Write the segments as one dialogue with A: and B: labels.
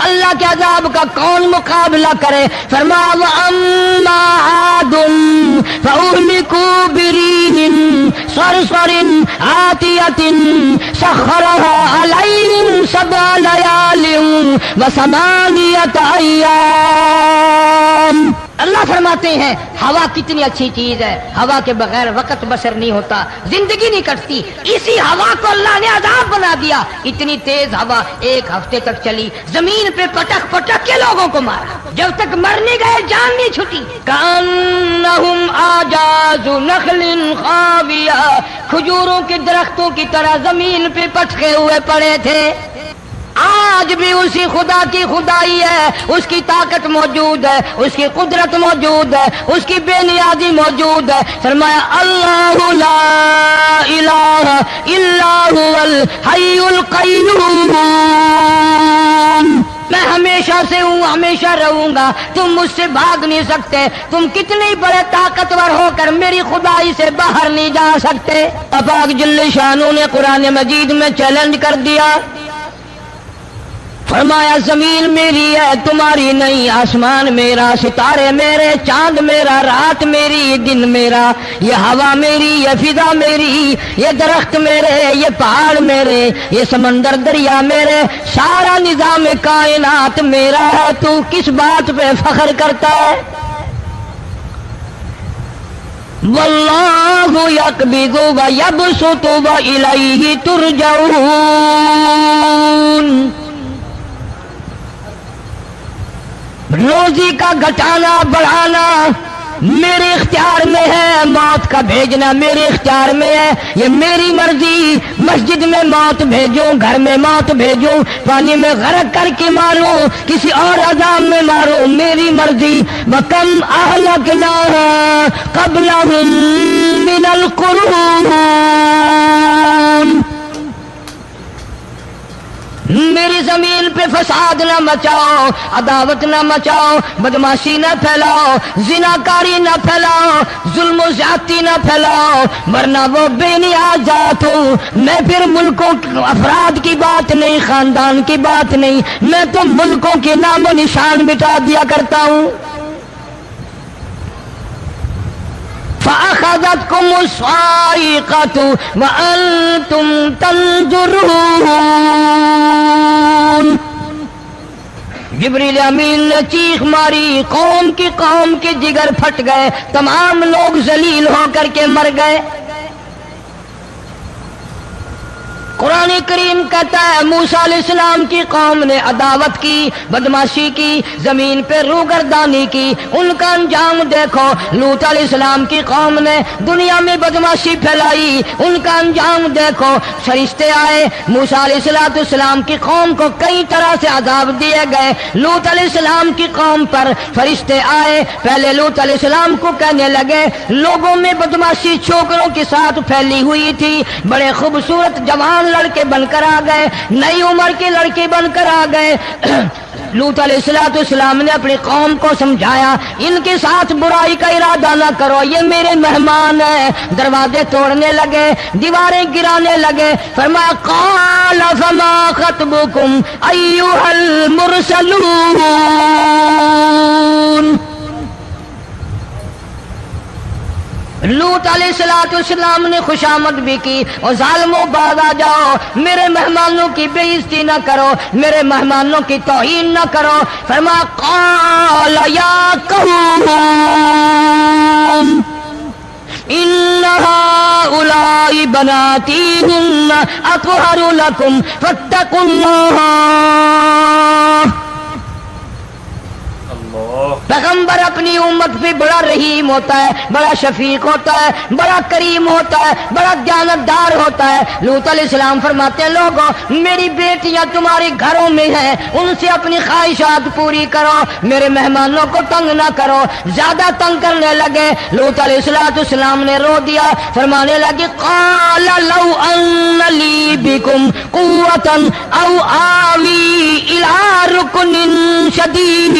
A: اللہ کے عذاب کا کون مقابلہ کرے؟ فرمایا وَأَمَّا عَادٌ فَأُهْلِكُوا بِرِيحٍ صَرْصَرٍ عَاتِيَةٍ سَخَّرَهَا عَلَيْهِمْ سَبْعَ لَيَالٍ وَثَمَانِيَةَ أَيَّامٍ۔ اللہ فرماتے ہیں ہوا کتنی اچھی چیز ہے، ہوا کے بغیر وقت بسر نہیں ہوتا، زندگی نہیں کٹتی، اسی ہوا کو اللہ نے عذاب بنا دیا۔ اتنی تیز ہوا ایک ہفتے تک چلی، زمین پہ پٹک پٹک کے لوگوں کو مارا، جب تک مر نہیں گئے جان نہیں چھٹی۔ کأنہم اعجاز نخل خاویہ، کھجوروں کے درختوں کی طرح زمین پہ پٹکے ہوئے پڑے تھے۔ آج بھی اسی خدا کی خدائی ہے، اس کی طاقت موجود ہے، اس کی قدرت موجود ہے، اس کی بے نیازی موجود ہے۔ فرمایا اللہ لا الہ الا هو الحی القیوم، میں ہمیشہ سے ہوں، ہمیشہ رہوں گا، تم مجھ سے بھاگ نہیں سکتے، تم کتنے بڑے طاقتور ہو کر میری خدائی سے باہر نہیں جا سکتے۔ پاک جل شانہ نے قرآن مجید میں چیلنج کر دیا، فرمایا زمین میری ہے تمہاری نہیں، آسمان میرا، ستارے میرے، چاند میرا، رات میری، دن میرا، یہ ہوا میری، یہ فضا میری، یہ درخت میرے، یہ پہاڑ میرے، یہ سمندر دریا میرے، سارا نظام کائنات میرا ہے، تو کس بات پہ فخر کرتا ہے؟ واللہ یقبض ویبسط والیہ ترجعون، روزی کا گھٹانا بڑھانا میرے اختیار میں ہے، موت کا بھیجنا میرے اختیار میں ہے، یہ میری مرضی۔ مسجد میں موت بھیجوں، گھر میں موت بھیجوں، پانی میں غرق کر کے ماروں، کسی اور عذاب میں ماروں، میری مرضی۔ وَكَمْ أَهْلَكْنَا قَبْلَهُم مِّنَ الْقُرُونِ، میری زمین پہ فساد نہ مچاؤ، عداوت نہ مچاؤ، بدماشی نہ پھیلاؤ، زناکاری نہ پھیلاؤ، ظلم و زیادتی نہ پھیلاؤ، ورنہ وہ بے نیاز ذات ہوں۔ میں پھر ملکوں افراد کی بات نہیں، خاندان کی بات نہیں، میں تو ملکوں کے نام و نشان مٹا دیا کرتا ہوں۔ فَأَخَذَتْكُمُ الصَّاعِقَةُ وَأَنْتُمْ تَنْظُرُونَ، جبریل امین نے چیخ ماری، قوم کے جگر پھٹ گئے، تمام لوگ ذلیل ہو کر کے مر گئے۔ قرآن کریم کہتا ہے موسیٰ علیہ السلام کی قوم نے عداوت کی، بدماشی کی، زمین پہ روگردانی کی، ان کا انجام دیکھو۔ لوط علیہ السلام کی قوم نے دنیا میں بدماشی پھیلائی، ان کا انجام دیکھو۔ فرشتے آئے، موسیٰ علیہ السلام کی قوم کو کئی طرح سے عذاب دیے گئے۔ لوط علیہ السلام کی قوم پر فرشتے آئے، پہلے لوط علیہ السلام کو کہنے لگے، لوگوں میں بدماشی چھوکروں کے ساتھ پھیلی ہوئی تھی، بڑے خوبصورت جوان لڑکے بن کر آ گئے، نئی عمر کے لڑکے بن کر آ گئے۔ لوط علیہ السلام نے اپنی قوم کو سمجھایا، ان کے ساتھ برائی کا ارادہ نہ کرو، یہ میرے مہمان ہیں۔ دروازے توڑنے لگے، دیواریں گرانے لگے۔ فرمایا قال فما خطبكم ایھا المرسلون، لوط علیہ السلام نے خوشامد بھی کی، اور ظالموں باز آ جاؤ، میرے مہمانوں کی بے عزتی نہ کرو، میرے مہمانوں کی توہین نہ کرو۔ فرمایا قال یا قوم ان هؤلاء بناتی هن اطہر لکم فاتقوا اللہ۔ پیغمبر اپنی امت پہ بڑا رحیم ہوتا ہے، بڑا شفیق ہوتا ہے، بڑا کریم ہوتا ہے، بڑا دیانتدار ہوتا ہے۔ لوط علیہ السلام فرماتے ہیں لوگوں میری بیٹیاں تمہارے گھروں میں ہیں، ان سے اپنی خواہشات پوری کرو، میرے مہمانوں کو تنگ نہ کرو۔ زیادہ تنگ کرنے لگے، لوط علیہ السلام نے رو دیا، فرمانے لگے قال لو ان لی بکم قوة او آوی الی رکن شدید،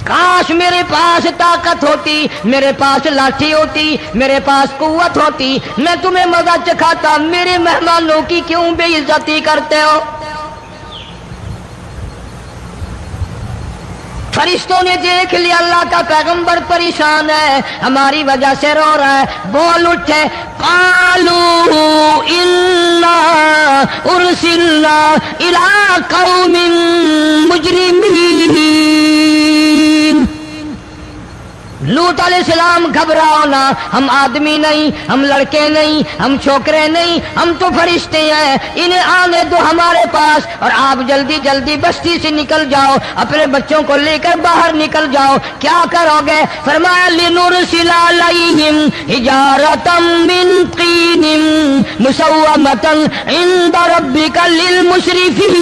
A: کاش کاش میرے پاس طاقت ہوتی، میرے پاس لاٹھی ہوتی، میرے پاس قوت ہوتی، میں تمہیں مزہ چکھاتا، میرے مہمانوں کی کیوں بے عزتی کرتے ہو؟ فرشتوں نے دیکھ لیا اللہ کا پیغمبر پریشان ہے، ہماری وجہ سے رو رہا ہے، بول اٹھے قالوا انا ارسلنا الى قوم مجرمین۔ لوط علیہ السلام گھبراؤ نہ، ہم آدمی نہیں، ہم لڑکے نہیں، ہم چھوکرے نہیں، ہم تو فرشتے ہیں، انہیں آنے دو ہمارے پاس، اور آپ جلدی جلدی بستی سے نکل جاؤ، اپنے بچوں کو لے کر باہر نکل جاؤ۔ کیا کرو گے؟ فرمایا لنرسل علیہم حجارۃ من طین مسومۃ عند ربک للمسرفین۔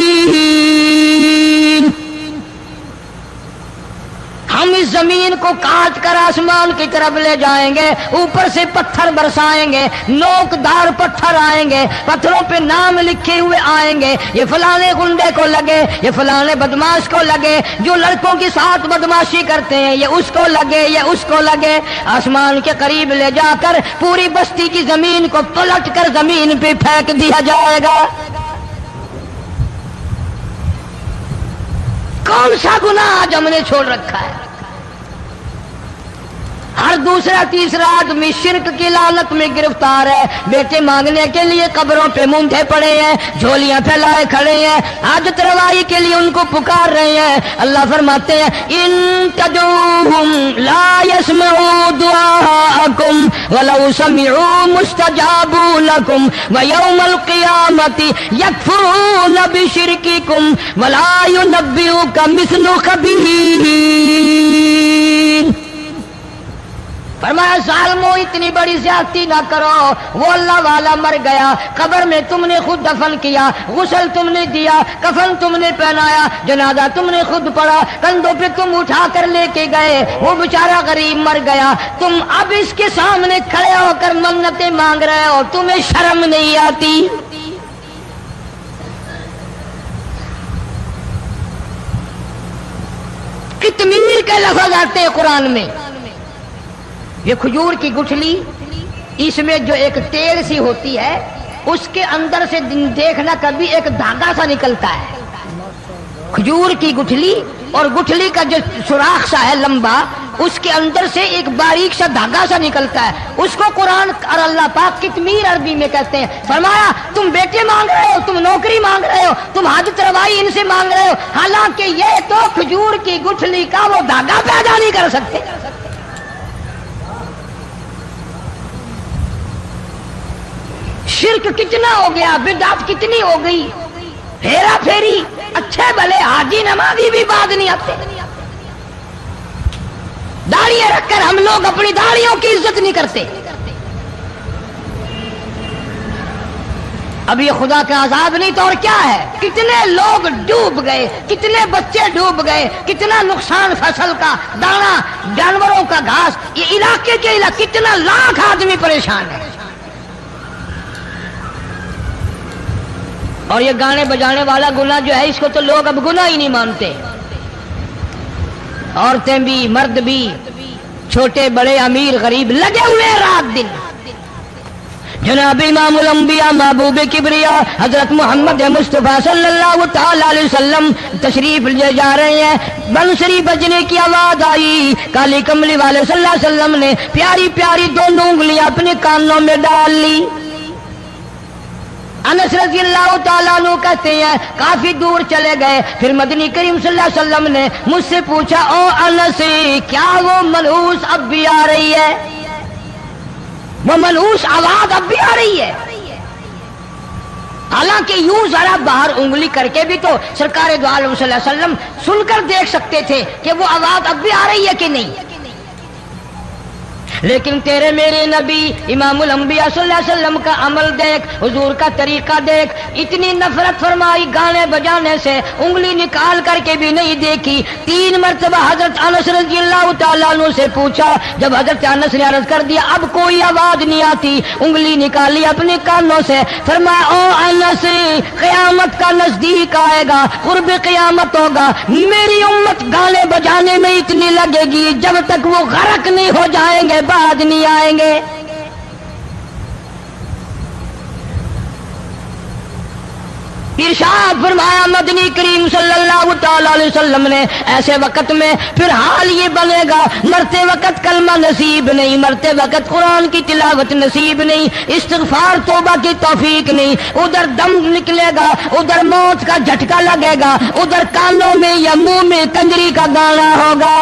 A: ہم اس زمین کو کاٹ کر آسمان کی طرف لے جائیں گے، اوپر سے پتھر برسائیں گے، نوکدار پتھر آئیں گے، پتھروں پہ نام لکھے ہوئے آئیں گے، یہ فلانے گنڈے کو لگے، یہ فلانے بدماش کو لگے، جو لڑکوں کے ساتھ بدماشی کرتے ہیں یہ اس کو لگے، یہ اس کو لگے۔ آسمان کے قریب لے جا کر پوری بستی کی زمین کو پلٹ کر زمین پہ پھینک دیا جائے گا۔ کون سا گناہ آج ہم نے چھوڑ رکھا ہے؟ ہر دوسرا تیسرا آدمی شرک کی لعنت میں گرفتار ہے، بیٹے مانگنے کے لیے قبروں پہ مونڈے پڑے ہیں، جھولیاں پھیلائے کھڑے ہیں، حاجت روائی کے لیے ان کو پکار رہے ہیں۔ اللہ فرماتے ہیں ان تدعوہم لا يسمعوا دعاءکم ولو سمعوا مستجابوا لکم ویوم القیامت یکفرون بشرککم ولا ینبئک مثل خبیر۔ فرمایا ظالمو اتنی بڑی زیادتی نہ کرو، وہ اللہ والا مر گیا، قبر میں تم نے خود دفن کیا، غسل تم نے دیا، کفن تم نے پہنایا، جنازہ تم نے خود پڑھا، کندھوں پہ تم اٹھا کر لے کے گئے، وہ بیچارہ غریب مر گیا، تم اب اس کے سامنے کھڑے ہو کر منتیں مانگ رہے ہو، تمہیں شرم نہیں آتی؟ کتمیر کے لفظ آتے ہیں قرآن میں۔ یہ کھجور کی گٹھلی، اس میں جو ایک تیل سی ہوتی ہے، اس کے اندر سے دیکھنا کبھی ایک دھاگا سا نکلتا ہے۔ کھجور کی گٹھلی، اور گٹھلی کا جو سوراخ سا ہے لمبا، اس کے اندر سے ایک باریک سا دھاگا سا نکلتا ہے، اس کو قرآن اور اللہ پاک کتمیر عربی میں کہتے ہیں۔ فرمایا تم بیٹے مانگ رہے ہو، تم نوکری مانگ رہے ہو، تم حاجت روائی ان سے مانگ رہے ہو، حالانکہ یہ تو کھجور کی گٹھلی کا وہ دھاگا پیدا نہیں کر سکتے۔ شرک کتنا ہو گیا، بدعت کتنی ہو گئی، ہیرا پھیری، اچھے بھلے حاجی نمازی بھی بعد نہیں آتے۔ داڑیاں رکھ کر ہم لوگ اپنی داڑیوں کی عزت نہیں کرتے۔ اب یہ خدا کا عذاب نہیں تو اور کیا ہے؟ کتنے لوگ ڈوب گئے، کتنے بچے ڈوب گئے، کتنا نقصان فصل کا، دانا، جانوروں کا گھاس، یہ علاقے کے علاقے کتنا لاکھ آدمی پریشان ہے۔ اور یہ گانے بجانے والا گناہ جو ہے، اس کو تو لوگ اب گناہ ہی نہیں مانتے، عورتیں بھی مرد بھی، چھوٹے بڑے امیر غریب لگے ہوئے رات دن۔ جناب امام الانبیاء محبوب کبریا حضرت محمد مصطفیٰ صلی اللہ تعالی علیہ وسلم تشریف لے جا رہے ہیں، بنسری بجنے کی آواز آئی، کالی کملی والے صلی اللہ علیہ وسلم نے پیاری پیاری دونوں انگلیاں اپنے کانوں میں ڈال لی۔ انس رضی اللہ تعالیٰ عنہ کہتے ہیں کافی دور چلے گئے، پھر مدنی کریم صلی اللہ علیہ وسلم نے مجھ سے پوچھا او انس کیا وہ ملحوس اب بھی آ رہی ہے؟ وہ ملحوس آواز اب بھی آ رہی ہے؟ حالانکہ یوں ذرا باہر انگلی کر کے بھی تو سرکار دو عالم صلی اللہ علیہ وسلم سن کر دیکھ سکتے تھے کہ وہ آواز اب بھی آ رہی ہے کہ نہیں۔ لیکن تیرے میرے نبی امام الانبیاء صلی اللہ علیہ وسلم کا عمل دیکھ، حضور کا طریقہ دیکھ، اتنی نفرت فرمائی گانے بجانے سے، انگلی نکال کر کے بھی نہیں دیکھی۔ 3 مرتبہ حضرت انس رضی اللہ تعالیٰ عنہ سے پوچھا، جب حضرت انس نے عرض کر دیا اب کوئی آواز نہیں آتی، انگلی نکالی اپنے کانوں سے، فرمایا او انس، قیامت کا نزدیک آئے گا، قرب قیامت ہوگا، میری امت گانے بجانے میں اتنی لگے گی جب تک وہ غرق نہیں ہو جائیں گے بعد نہیں آئیں گے۔ ارشاد فرمایا مدنی کریم صلی اللہ تعالی علیہ وسلم نے ایسے وقت میں پھر حال یہ بنے گا، مرتے وقت کلمہ نصیب نہیں، مرتے وقت قرآن کی تلاوت نصیب نہیں، استغفار توبہ کی توفیق نہیں، ادھر دم نکلے گا، ادھر موت کا جھٹکا لگے گا، ادھر کانوں میں یا منہ میں کنجری کا گانا ہوگا۔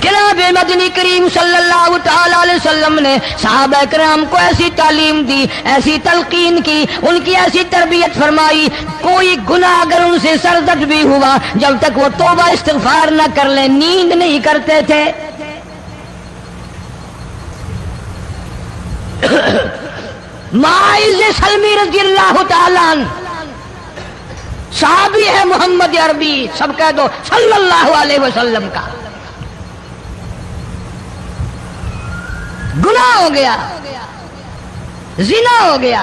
A: جناب مدنی کریم صلی اللہ تعالی علیہ وسلم نے صحابہ کرام کو ایسی تعلیم دی، ایسی تلقین کی، ان کی ایسی تربیت فرمائی، کوئی گناہ اگر ان سے سرزد بھی ہوا جب تک وہ توبہ استغفار نہ کر لیں نیند نہیں کرتے تھے۔ معاذ سلمی رضی اللہ تعالیٰ عنہ صحابی ہے محمد عربی، سب کہہ دو صلی اللہ علیہ وسلم کا، گناہ ہو گیا، زنا ہو گیا،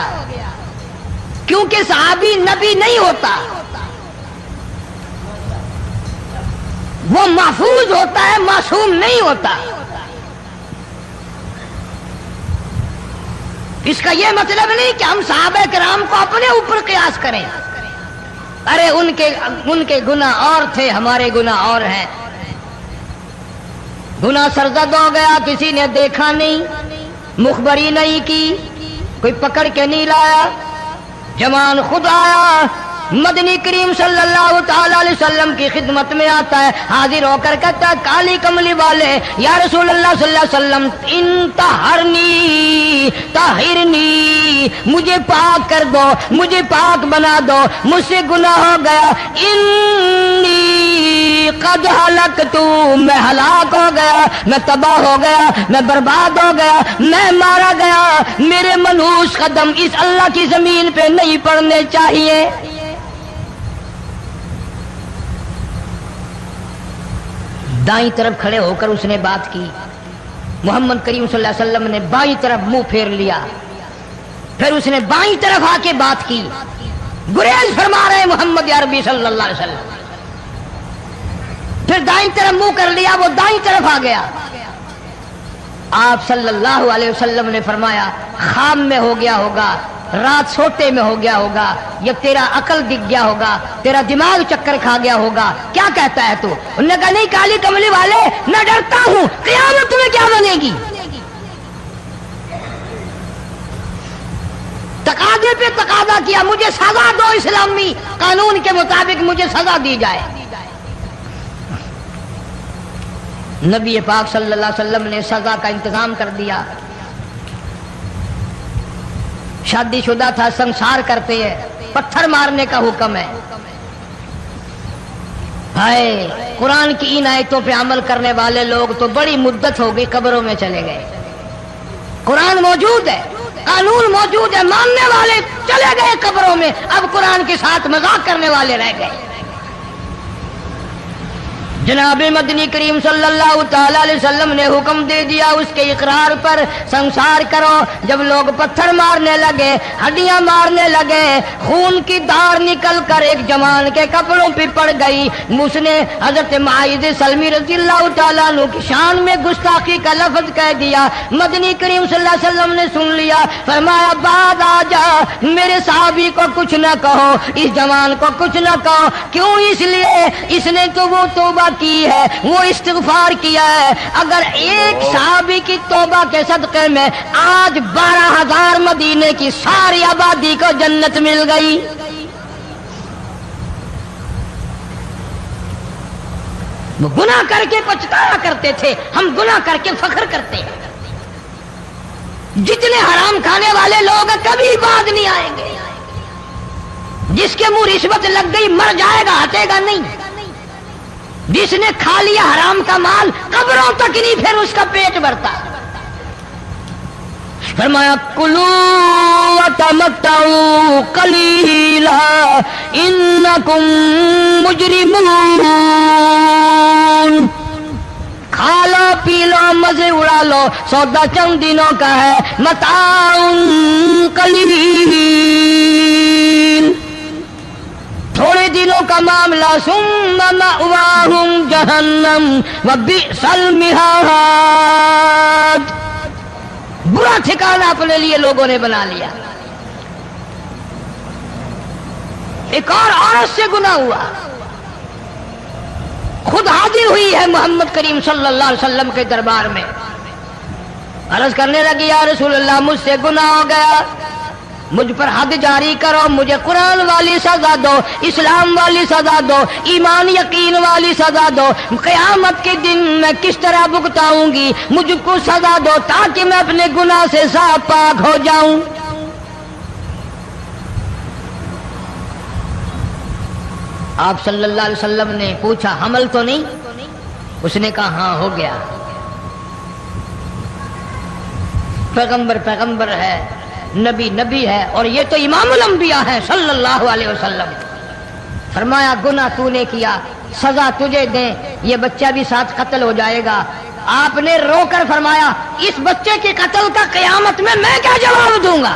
A: کیونکہ صحابی نبی نہیں ہوتا، وہ محفوظ ہوتا ہے، معصوم نہیں ہوتا۔ اس کا یہ مطلب نہیں کہ ہم صحابہ کرام کو اپنے اوپر قیاس کریں، ارے ان کے گناہ اور تھے، ہمارے گناہ اور ہیں۔ گناہ سرزد ہو گیا، کسی نے دیکھا نہیں، مخبری نہیں کی، کوئی پکڑ کے نہیں لایا، جوان خود آیا، مدنی کریم صلی اللہ تعالی علیہ وسلم کی خدمت میں آتا ہے، حاضر ہو کر کہتا ہے کالی کملی والے یا رسول اللہ صلی اللہ علیہ وسلم انطہرنی طہرنی، مجھے پاک کر دو، مجھے پاک بنا دو، مجھ سے گناہ ہو گیا، انی قد ہلکت، میں ہلاک ہو گیا، میں تباہ ہو گیا، میں برباد ہو گیا، میں مارا گیا، میرے منحوس قدم اس اللہ کی زمین پہ نہیں پڑنے چاہیے۔ دائیں طرف کھڑے ہو کر اس نے بات کی، محمد کریم صلی اللہ علیہ وسلم نے بائیں طرف منہ پھیر لیا، پھر اس نے بائیں طرف آ کے بات کی، گریز فرما رہے محمد عربی صلی اللہ علیہ وسلم، پھر دائیں طرف منہ کر لیا، وہ دائیں طرف آ گیا۔ آپ صلی اللہ علیہ وسلم نے فرمایا خام میں ہو گیا ہوگا، رات سوتے میں ہو گیا ہوگا، یا تیرا عقل دکھ گیا ہوگا، تیرا دماغ چکر کھا گیا ہوگا، کیا کہتا ہے تو؟ انہوں نے کہا نہیں کالی کملی والے، میں ڈرتا ہوں قیامت میں کیا بنے گی، تقاضے پہ تقاضا کیا، مجھے سزا دو، اسلامی قانون کے مطابق مجھے سزا دی جائے۔ نبی پاک صلی اللہ علیہ وسلم نے سزا کا انتظام کر دیا۔ شادی شدہ تھا، سنسار کرتے ہیں، پتھر مارنے کا حکم ہے۔ ہائے قرآن کی ان آیتوں پہ عمل کرنے والے لوگ تو بڑی مدت ہو گئی قبروں میں چلے گئے۔ قرآن موجود ہے، قانون موجود ہے، ماننے والے چلے گئے قبروں میں، اب قرآن کے ساتھ مذاق کرنے والے رہ گئے۔ جناب مدنی کریم صلی اللہ تعالی علیہ وسلم نے حکم دے دیا اس کے اقرار پر سنسار کرو۔ جب لوگ پتھر مارنے لگے، ہڈیاں مارنے لگے، خون کی دھار نکل کر ایک جوان کے کپڑوں پہ پڑ گئی، اس نے حضرت معاذ سلمی رضی اللہ تعالیٰ عنہ کی شان میں گستاخی کا لفظ کہہ دیا۔ مدنی کریم صلی اللہ علیہ وسلم نے سن لیا، فرمایا بعد آ جا، میرے صحابی کو کچھ نہ کہو، اس جوان کو کچھ نہ کہو۔ کیوں؟ اس لیے اس نے تو وہ توبہ کی ہے، وہ استغفار کیا ہے۔ اگر ایک صحابی کی توبہ کے صدقے میں آج 12,000 مدینے کی ساری آبادی کو جنت مل گئی۔ وہ گناہ کر کے پچھتایا کرتے تھے، ہم گناہ کر کے فخر کرتے ہیں۔ جتنے حرام کھانے والے لوگ کبھی بعد نہیں آئیں گے۔ جس کے منہ رشوت لگ گئی مر جائے گا، ہٹے گا نہیں۔ جس نے کھا لیا حرام کا مال قبروں تک نہیں پھر اس کا پیٹ بھرتا. فرمایا کلو وتمتعوا قلیلا انکم مجرمون. کھا لو پی لو مزے اڑا لو، سودا چند دنوں کا ہے. متاع قلیل، تھوڑے دنوں کا معاملہ. ثم مأواہم جہنم وبئس المہاد. برا ٹھکانہ اپنے لیے لوگوں نے بنا لیا. ایک اور عورت سے گناہ ہوا، خود حاضر ہوئی ہے محمد کریم صلی اللہ علیہ وسلم کے دربار میں. عرض کرنے لگی یا رسول اللہ مجھ سے گناہ ہو گیا، مجھ پر حد جاری کرو، مجھے قرآن والی سزا دو، اسلام والی سزا دو، ایمان یقین والی سزا دو. قیامت کے دن میں کس طرح بھگتاؤں گی، مجھ کو سزا دو تاکہ میں اپنے گناہ سے صاف پاک ہو جاؤں. آپ صلی اللہ علیہ وسلم نے پوچھا حمل تو نہیں؟ اس نے کہا ہاں ہو گیا. پیغمبر ہے، نبی ہے، اور یہ تو امام الانبیاء ہے صلی اللہ علیہ وسلم. فرمایا گناہ تو نے کیا، سزا تجھے دیں، یہ بچہ بھی ساتھ قتل ہو جائے گا. آپ نے رو کر فرمایا اس بچے کے قتل کا قیامت میں کیا جواب دوں گا؟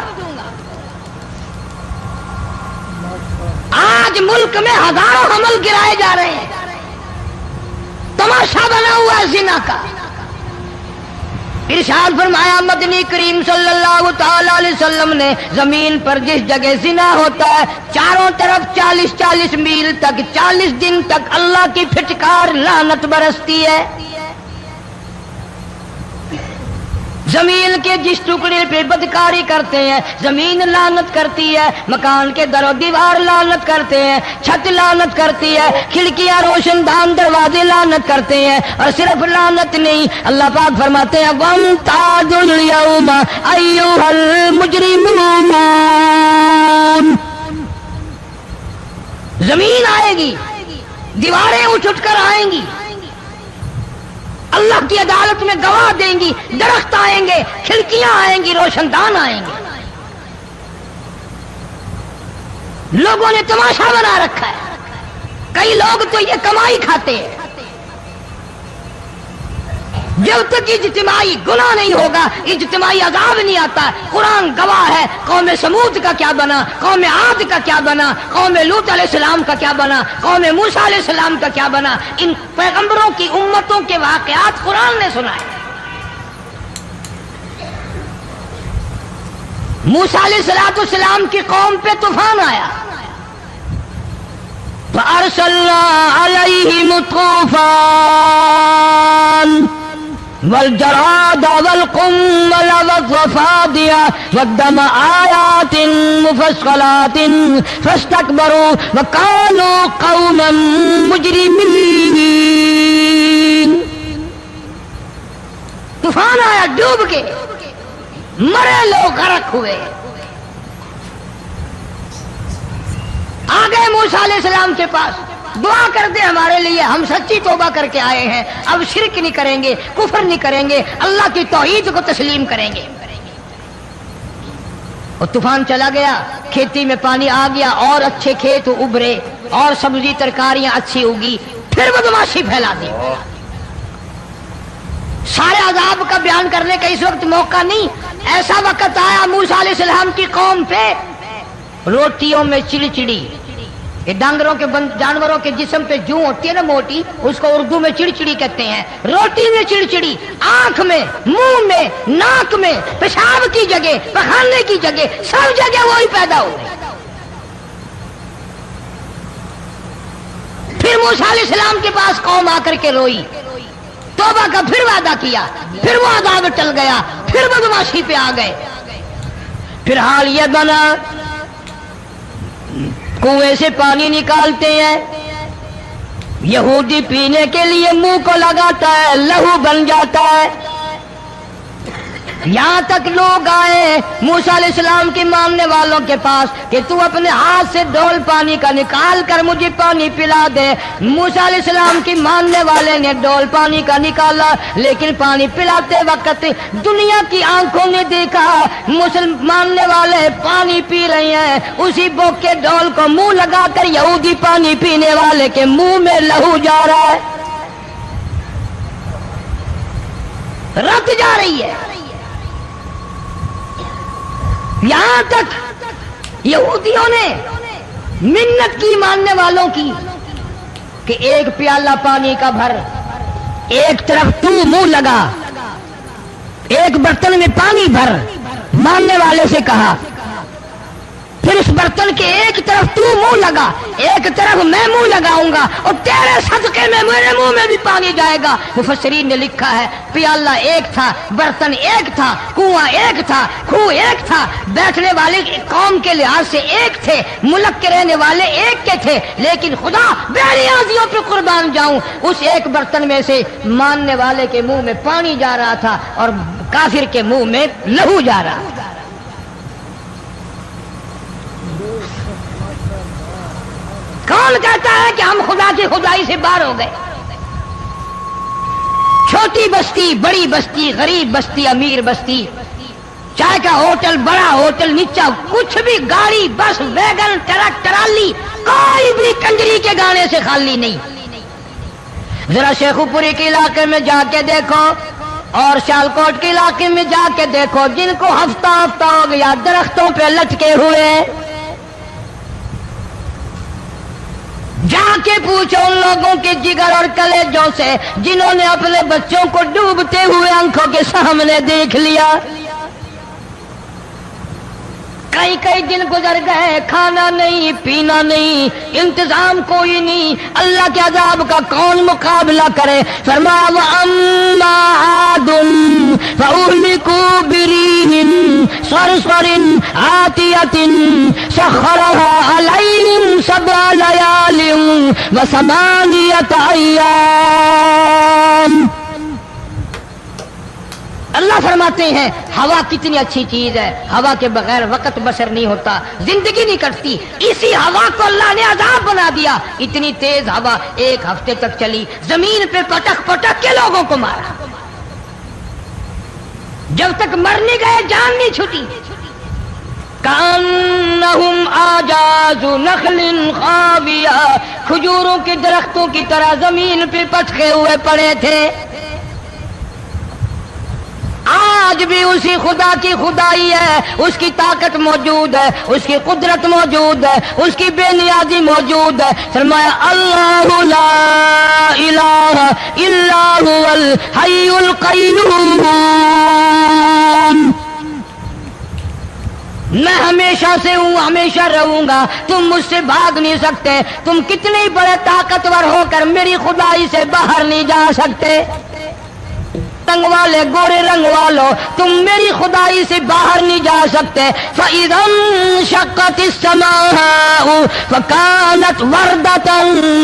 A: آج ملک میں ہزاروں حمل گرائے جا رہے ہیں، تماشا بنا ہوا ہے زنا کا. ارشاد فرمایا مدنی کریم صلی اللہ تعالی علیہ وسلم نے زمین پر جس جگہ زنا ہوتا ہے چاروں طرف 40 میل تک 40 دن تک اللہ کی پھٹکار لعنت برستی ہے. زمین کے جس ٹکڑے پہ بدکاری کرتے ہیں زمین لعنت کرتی ہے، مکان کے در و دیوار لعنت کرتے ہیں، چھت لعنت کرتی ہے، کھڑکیاں روشن دان دروازے لعنت کرتے ہیں. اور صرف لعنت نہیں، اللہ پاک فرماتے ہیں وَامْتَازُوا الْيَوْمَ أَيُّهَا الْمُجْرِمُونَ. زمین آئے گی، دیواریں اٹھ کر آئیں گی، اللہ کی عدالت میں گواہ دیں گی، درخت آئیں گے، کھڑکیاں آئیں گی، روشن دان آئیں گے. لوگوں نے تماشا بنا رکھا ہے. کئی لوگ تو یہ کمائی کھاتے ہیں. جب تک اجتماعی گناہ نہیں ہوگا اجتماعی عذاب نہیں آتا. قرآن گواہ ہے، قوم سمود کا کیا بنا، قوم عاد کا کیا بنا، قوم لوط علیہ السلام کا کیا بنا، قوم موسیٰ علیہ السلام کا کیا بنا. ان پیغمبروں کی امتوں کے واقعات قرآن نے سنائے. موسیٰ علیہ السلام کی قوم پہ طوفان آیا، فَأَرْسَلْنَا عَلَيْهِمُ الطُّوفَانَ والجراد والقمل والضفادع والدم آيات مفصلات فاستكبروا وكانوا قوما مجرمين. طوفان آیا، ڈوب کے مرے لوگ غرق ہوئے. آ گئے موسیٰ علیہ السلام کے پاس، دعا کر دے ہمارے لیے، ہم سچی توبہ کر کے آئے ہیں، اب شرک نہیں کریں گے، کفر نہیں کریں گے، اللہ کی توحید کو تسلیم کریں گے. اور طوفان چلا گیا، کھیتی میں پانی آ گیا، اور اچھے کھیت ابھرے، اور سبزی ترکاریاں اچھی ہوگی. پھر بدماشی پھیلا دی. سارے عذاب کا بیان کرنے کا اس وقت موقع نہیں. ایسا وقت آیا موسیٰ علیہ السلام کی قوم پہ روٹیوں میں چڑچڑی. یہ ڈانگروں کے جانوروں کے جسم پہ جوں ہوتی ہے نا موٹی، اس کو اردو میں چڑچڑی کہتے ہیں. روٹی میں چڑچڑی، آنکھ میں، منہ میں، ناک میں، پیشاب کی جگہ، پخانے کی جگہ، سب جگہ وہی پیدا ہو گئی. پھر موسیٰ علیہ السلام کے پاس قوم آ کر کے روئی، توبہ کا پھر وعدہ کیا، پھر وہ عذاب ٹل گیا، پھر بدماشی پہ آ گئے. پھر حال یہ بنا کنویں سے پانی نکالتے ہیں، یہودی پینے کے لیے منہ کو لگاتا ہے، لہو بن جاتا ہے. یہاں تک لوگ آئے موسیٰ علیہ السلام کی ماننے والوں کے پاس کہ تو اپنے ہاتھ سے ڈول پانی کا نکال کر مجھے پانی پلا دے۔ موسیٰ علیہ السلام کی ماننے والے نے ڈول پانی کا نکالا، لیکن پانی پلاتے وقت دنیا کی آنکھوں نے دیکھا ماننے والے پانی پی رہے ہیں، اسی بوک کے ڈول کو منہ لگا کر یہودی پانی پینے والے کے منہ میں لہو جا رہا ہے، رت جا رہی ہے۔ یہاں تک یہودیوں نے منت کی ماننے والوں کی کہ ایک پیالہ پانی کا بھر، ایک طرف تو منہ لگا، ایک برتن میں پانی بھر۔ ماننے والے سے کہا پھر اس برتن کے ایک طرف تو منہ لگا، ایک طرف میں منہ لگاؤں گا اور تیرے صدقے میں میرے منہ میں بھی پانی جائے گا۔ مفسرین نے لکھا ہے پیالہ ایک تھا، برتن ایک تھا، کنواں ایک تھا، کھوہ ایک تھا، بیٹھنے والے قوم کے لحاظ سے ایک تھے، ملک کے رہنے والے ایک کے تھے، لیکن خدا بے نیازیوں پہ قربان جاؤں اس ایک برتن میں سے ماننے والے کے منہ میں پانی جا رہا تھا اور کافر کے منہ میں لہو جا رہا تھا۔ کون کہتا ہے کہ ہم خدا کی خدائی سے باہر ہو گئے؟ چھوٹی بستی، بڑی بستی، غریب بستی، امیر بستی، چائے کا ہوٹل، بڑا ہوٹل، نیچا کچھ بھی، گاڑی، بس، ویگن، ٹرک، ٹرالی، کوئی بھی کنجری کے گانے سے خالی نہیں۔ ذرا شیخو پوری کے علاقے میں جا کے دیکھو اور سیالکوٹ کے علاقے میں جا کے دیکھو، جن کو ہفتہ ہفتہ ہو گیا درختوں پہ لٹکے ہوئے، جا کے پوچھو ان لوگوں کے جگر اور کلیجوں سے جنہوں نے اپنے بچوں کو ڈوبتے ہوئے آنکھوں کے سامنے دیکھ لیا۔ کئی کئی دن گزر گئے، کھانا نہیں، پینا نہیں، انتظام کوئی نہیں، اللہ کے عذاب کا کون مقابلہ کرے؟ فرمایا وَأَمَّا عَادٌ فَأُهْلِكُوا بِرِيحٍ صَرْصَرٍ عَاتِيَةٍ سَخَّرَهَا عَلَيْهِمْ سَبْعَ لَيَالٍ وَثَمَانِيَةَ أَيَّامٍ۔ اللہ فرماتے ہیں ہوا کتنی اچھی چیز ہے، ہوا کے بغیر وقت بسر نہیں ہوتا، زندگی نہیں کٹتی، اسی ہوا کو اللہ نے عذاب بنا دیا۔ اتنی تیز ہوا ایک ہفتے تک چلی، زمین پہ پٹک پٹک کے لوگوں کو مارا، جب تک مر نہیں گئے جان نہیں چھٹی۔ کأنہم اعجاز نخل خاویہ، کھجوروں کے درختوں کی طرح زمین پہ پٹکے ہوئے پڑے تھے۔ آج بھی اسی خدا کی خدائی ہے، اس کی طاقت موجود ہے، اس کی قدرت موجود ہے، اس کی بے نیازی موجود ہے۔ فرمایا اللہ لا الہ الا هو الحی القیوم، میں ہمیشہ سے ہوں، ہمیشہ رہوں گا، تم مجھ سے بھاگ نہیں سکتے، تم کتنے بڑے طاقتور ہو کر میری خدائی سے باہر نہیں جا سکتے۔ رنگ والے، گورے رنگ والو، تم میری خدائی سے باہر نہیں جا سکتے۔ فَإِذَا انشَقَّتِ السَّمَاءُ فَكَانَتْ وَرْدَةً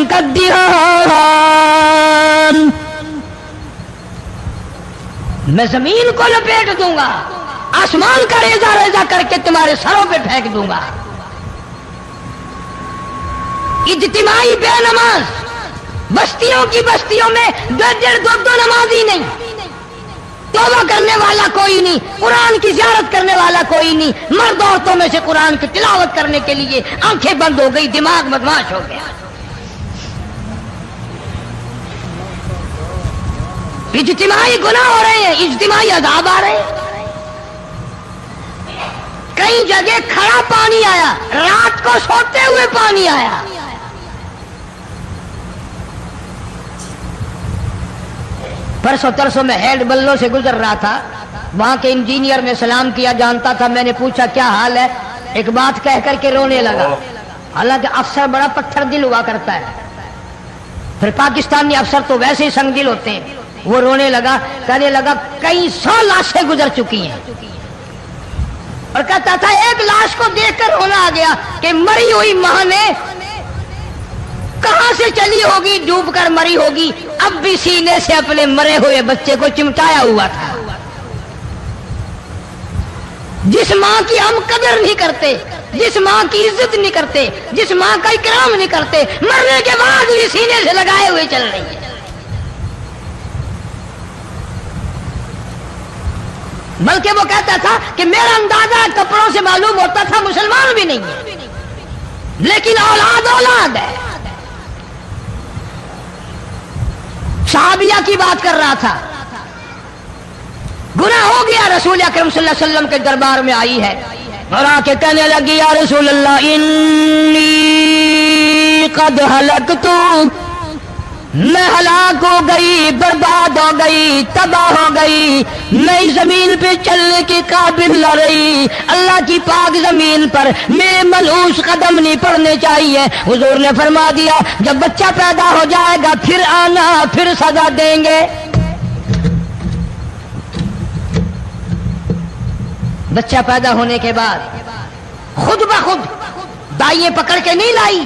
A: كَالدِّهَانِ، میں زمین کو لپیٹ دوں گا، آسمان کا ریزہ ریزہ کر کے تمہارے سروں پہ پھینک دوں گا۔ اجتماعی بے نماز، بستیوں کی بستیوں میں دو نمازی نہیں، توبہ کرنے والا کوئی نہیں، قرآن کی زیارت کرنے والا کوئی نہیں، مرد عورتوں میں سے قرآن کی تلاوت کرنے کے لیے آنکھیں بند ہو گئی، دماغ بدماش ہو گیا۔ اجتماعی گناہ ہو رہے ہیں، اجتماعی عذاب آ رہے ہیں۔ کئی جگہ کھڑا پانی آیا، رات کو سوتے ہوئے پانی آیا۔ پرسوں ترسوں میں ہیڈ بلوں سے گزر رہا تھا، وہاں کے انجینئر نے سلام کیا، جانتا تھا، میں نے پوچھا کیا حال ہے، ایک بات کہہ کر کے رونے لگا، حالانکہ افسر بڑا پتھر دل ہوا کرتا ہے، پھر پاکستانی افسر تو ویسے ہی سنگ دل ہوتے ہیں۔ وہ رونے لگا، کہنے لگا کئی 100 لاشیں گزر چکی ہیں، اور کہتا تھا ایک لاش کو دیکھ کر رونا آ گیا کہ مری ہوئی ماں نے کہاں سے چلی ہوگی، ڈوب کر مری ہوگی، اب بھی سینے سے اپنے مرے ہوئے بچے کو چمٹایا ہوا تھا۔ جس ماں کی ہم قدر نہیں کرتے، جس ماں کی عزت نہیں کرتے، جس ماں کا اکرام نہیں کرتے، مرنے کے بعد بھی سینے سے لگائے ہوئے چل رہی ہے۔ بلکہ وہ کہتا تھا کہ میرا اندازہ کپڑوں سے معلوم ہوتا تھا مسلمان بھی نہیں ہے، لیکن اولاد اولاد ہے۔ صحابیہ کی بات کر رہا تھا، گناہ ہو گیا، رسول اکرم صلی اللہ علیہ وسلم کے دربار میں آئی ہے اور آ کے کہنے لگی یا رسول اللہ انی قد ہلکت، میں ہلاک ہو گئی، برباد ہو گئی، تباہ ہو گئی، میں اس زمین پہ چلنے کے قابل نہ رہی، اللہ کی پاک زمین پر میرے ملعوس قدم نہیں پڑنے چاہیے۔ حضور نے فرما دیا جب بچہ پیدا ہو جائے گا پھر آنا، پھر سزا دیں گے۔ بچہ پیدا ہونے کے بعد خود بخود دائیں پکڑ کے نہیں لائی،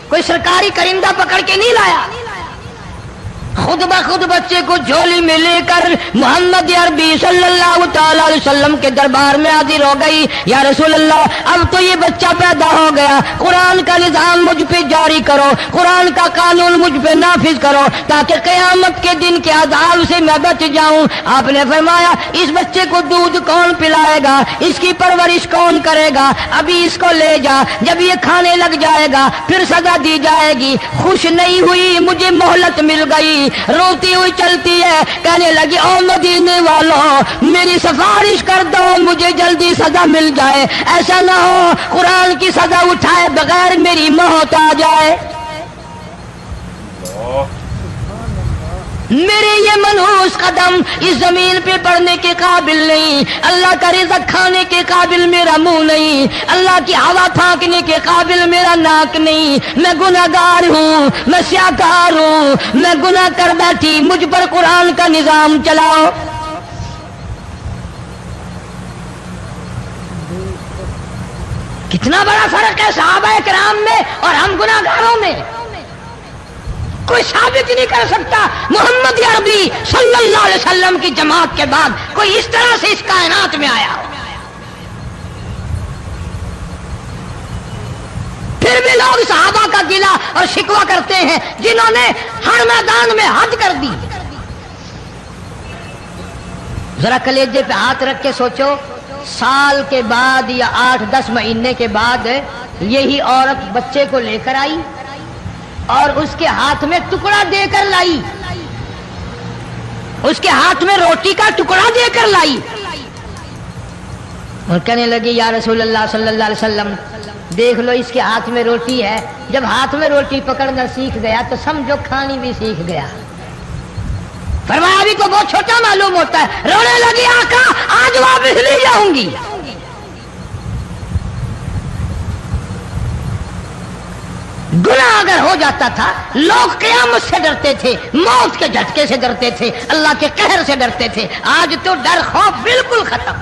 A: کوئی سرکاری کرندہ پکڑ کے نہیں لایا، خود بخود بچے کو جھولی میں لے کر محمد عربی صلی اللہ تعالی علیہ وسلم کے دربار میں حاضر ہو گئی۔ یا رسول اللہ اب تو یہ بچہ پیدا ہو گیا، قرآن کا نظام مجھ پہ جاری کرو، قرآن کا قانون مجھ پہ نافذ کرو تاکہ قیامت کے دن کے عذاب سے میں بچ جاؤں۔ آپ نے فرمایا اس بچے کو دودھ کون پلائے گا، اس کی پرورش کون کرے گا، ابھی اس کو لے جا، جب یہ کھانے لگ جائے گا پھر سزا دی جائے گی۔ خوش نہیں ہوئی، مجھے مہلت مل گئی، روتی ہوئی چلتی ہے، کہنے لگی او مدینے والوں میری سفارش کر دو، مجھے جلدی سزا مل جائے، ایسا نہ ہو قرآن کی سزا اٹھائے بغیر میری موت آ جائے۔ میرے یہ منحوس قدم اس زمین پہ پڑنے کے قابل نہیں، اللہ کا رزق کھانے کے قابل میرا منہ نہیں، اللہ کی ہوا پھانکنے کے قابل میرا ناک نہیں، میں گناہگار ہوں، میں سیاکار ہوں، میں گناہ کر بیٹھی، مجھ پر قرآن کا نظام چلاؤ۔ کتنا بڑا فرق ہے صحابہ کرام میں اور ہم گناہگاروں میں، کوئی ثابت نہیں کر سکتا۔ محمد عربی صلی اللہ علیہ وسلم کی جماعت کے بعد کوئی اس طرح سے اس کائنات میں آیا ہو۔ پھر بھی لوگ صحابہ کا گلہ اور شکوہ کرتے ہیں جنہوں نے ہر میدان میں حد کر دی۔ ذرا کلیجے پہ ہاتھ رکھ کے سوچو، سال کے بعد یا 8-10 مہینے کے بعد یہی عورت بچے کو لے کر آئی اور اس کے ہاتھ میں ٹکڑا دے کر لائی، اس کے ہاتھ میں روٹی کا ٹکڑا دے کر لائی اور کہنے لگی یا رسول اللہ صلی اللہ علیہ وسلم دیکھ لو اس کے ہاتھ میں روٹی ہے۔ جب ہاتھ میں روٹی پکڑنا سیکھ گیا تو سمجھو کھانی بھی سیکھ گیا۔ فرمایا ابھی تو بہت چھوٹا معلوم ہوتا ہے۔ رونے لگی آقا آج واپس لے جاؤں گی۔ گناہ اگر ہو جاتا تھا لوگ قیامت سے ڈرتے تھے، موت کے جھٹکے سے ڈرتے تھے، اللہ کے قہر سے ڈرتے تھے، آج تو ڈر خوف بالکل ختم۔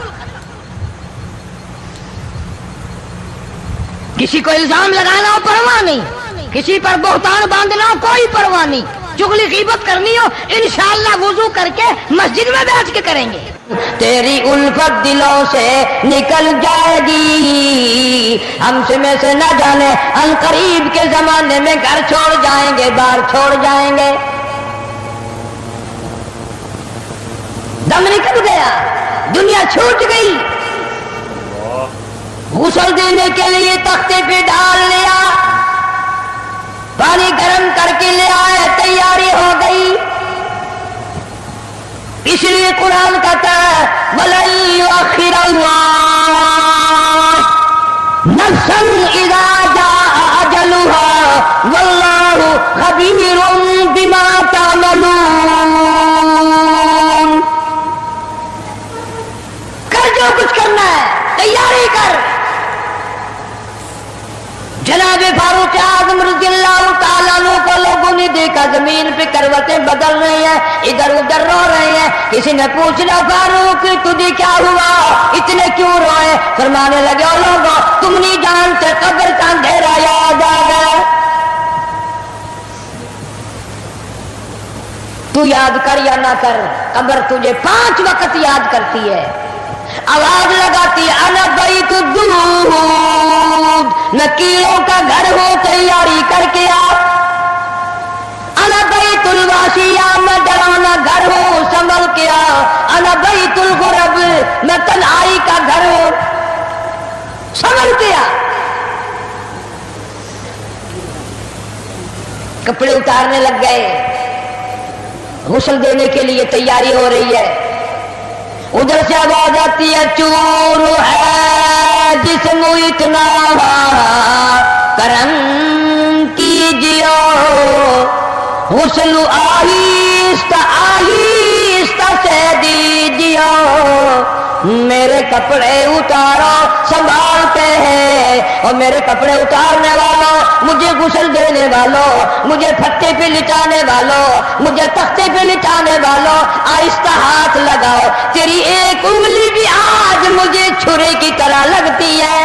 A: کسی کو الزام لگانا ہو پرواہ نہیں، کسی پر بہتان باندھنا ہو کوئی پرواہ نہیں، چغلی غیبت کرنی ہو انشاءاللہ وضو کر کے مسجد میں بیٹھ کے کریں گے۔ تیری الفت دلوں سے نکل جائے گی، ہم میں سے نہ جانے ان قریب کے زمانے میں گھر چھوڑ جائیں گے، بار چھوڑ جائیں گے۔ دم نکل گیا، دنیا چھوٹ گئی، غسل دینے کے لیے تختے پہ ڈال لیا، پانی گرم کر کے لے آئے، تیاری ہو گئی۔ اس لیے قرآن کہتا ہے وَلَن يُؤَخِّرَ اللَّهُ نَفْسًا إِذَا جَاءَ أَجَلُهَا وَاللَّهُ خَبِيرٌ بِمَا تَعْمَلُونَ۔ کر جو کچھ کرنا ہے تیاری کر۔ جناب فاروق اعظم رضی اللہ تعالیٰ عنہ کو لوگوں نے دیکھا زمین پہ کروٹیں بدل رہی ہیں، ادھر ادھر رو رہے ہیں۔ کسی نے پوچھنا فاروق تجھے کیا ہوا، اتنے کیوں روئے؟ فرمانے لگے او لوگوں تم نہیں جانتے قبر کا اندھیرا یاد آ گیا۔ تو یاد کر یا نہ کر قبر تجھے 5 وقت یاد کرتی ہے، آواز لگاتی ہے انا میں کیڑوں کا گھر ہوں تیاری کر کے آ، انا بیت الواشیا میں ڈرانا گھر ہوں سنبھل کے آ، انا بیت الغرب میں تنہائی کا گھر ہوں سنبھل کے آ۔ کپڑے اتارنے لگ گئے، غسل دینے کے لیے تیاری ہو رہی ہے، ادھر سے آواز آتی ہے چور ہے جسم اتنا کرم کیجیے، غسل آہستہ آہستہ سے دیجیے، میرے کپڑے اتارو سنبھالتے ہیں، اور میرے کپڑے اتارنے والوں، مجھے غسل دینے والوں، مجھے پھٹے پہ لٹانے والوں، مجھے تختے پہ لٹانے والوں، آہستہ ہاتھ لگاؤ، تیری ایک انگلی بھی آج مجھے چھرے کی طرح لگتی ہے۔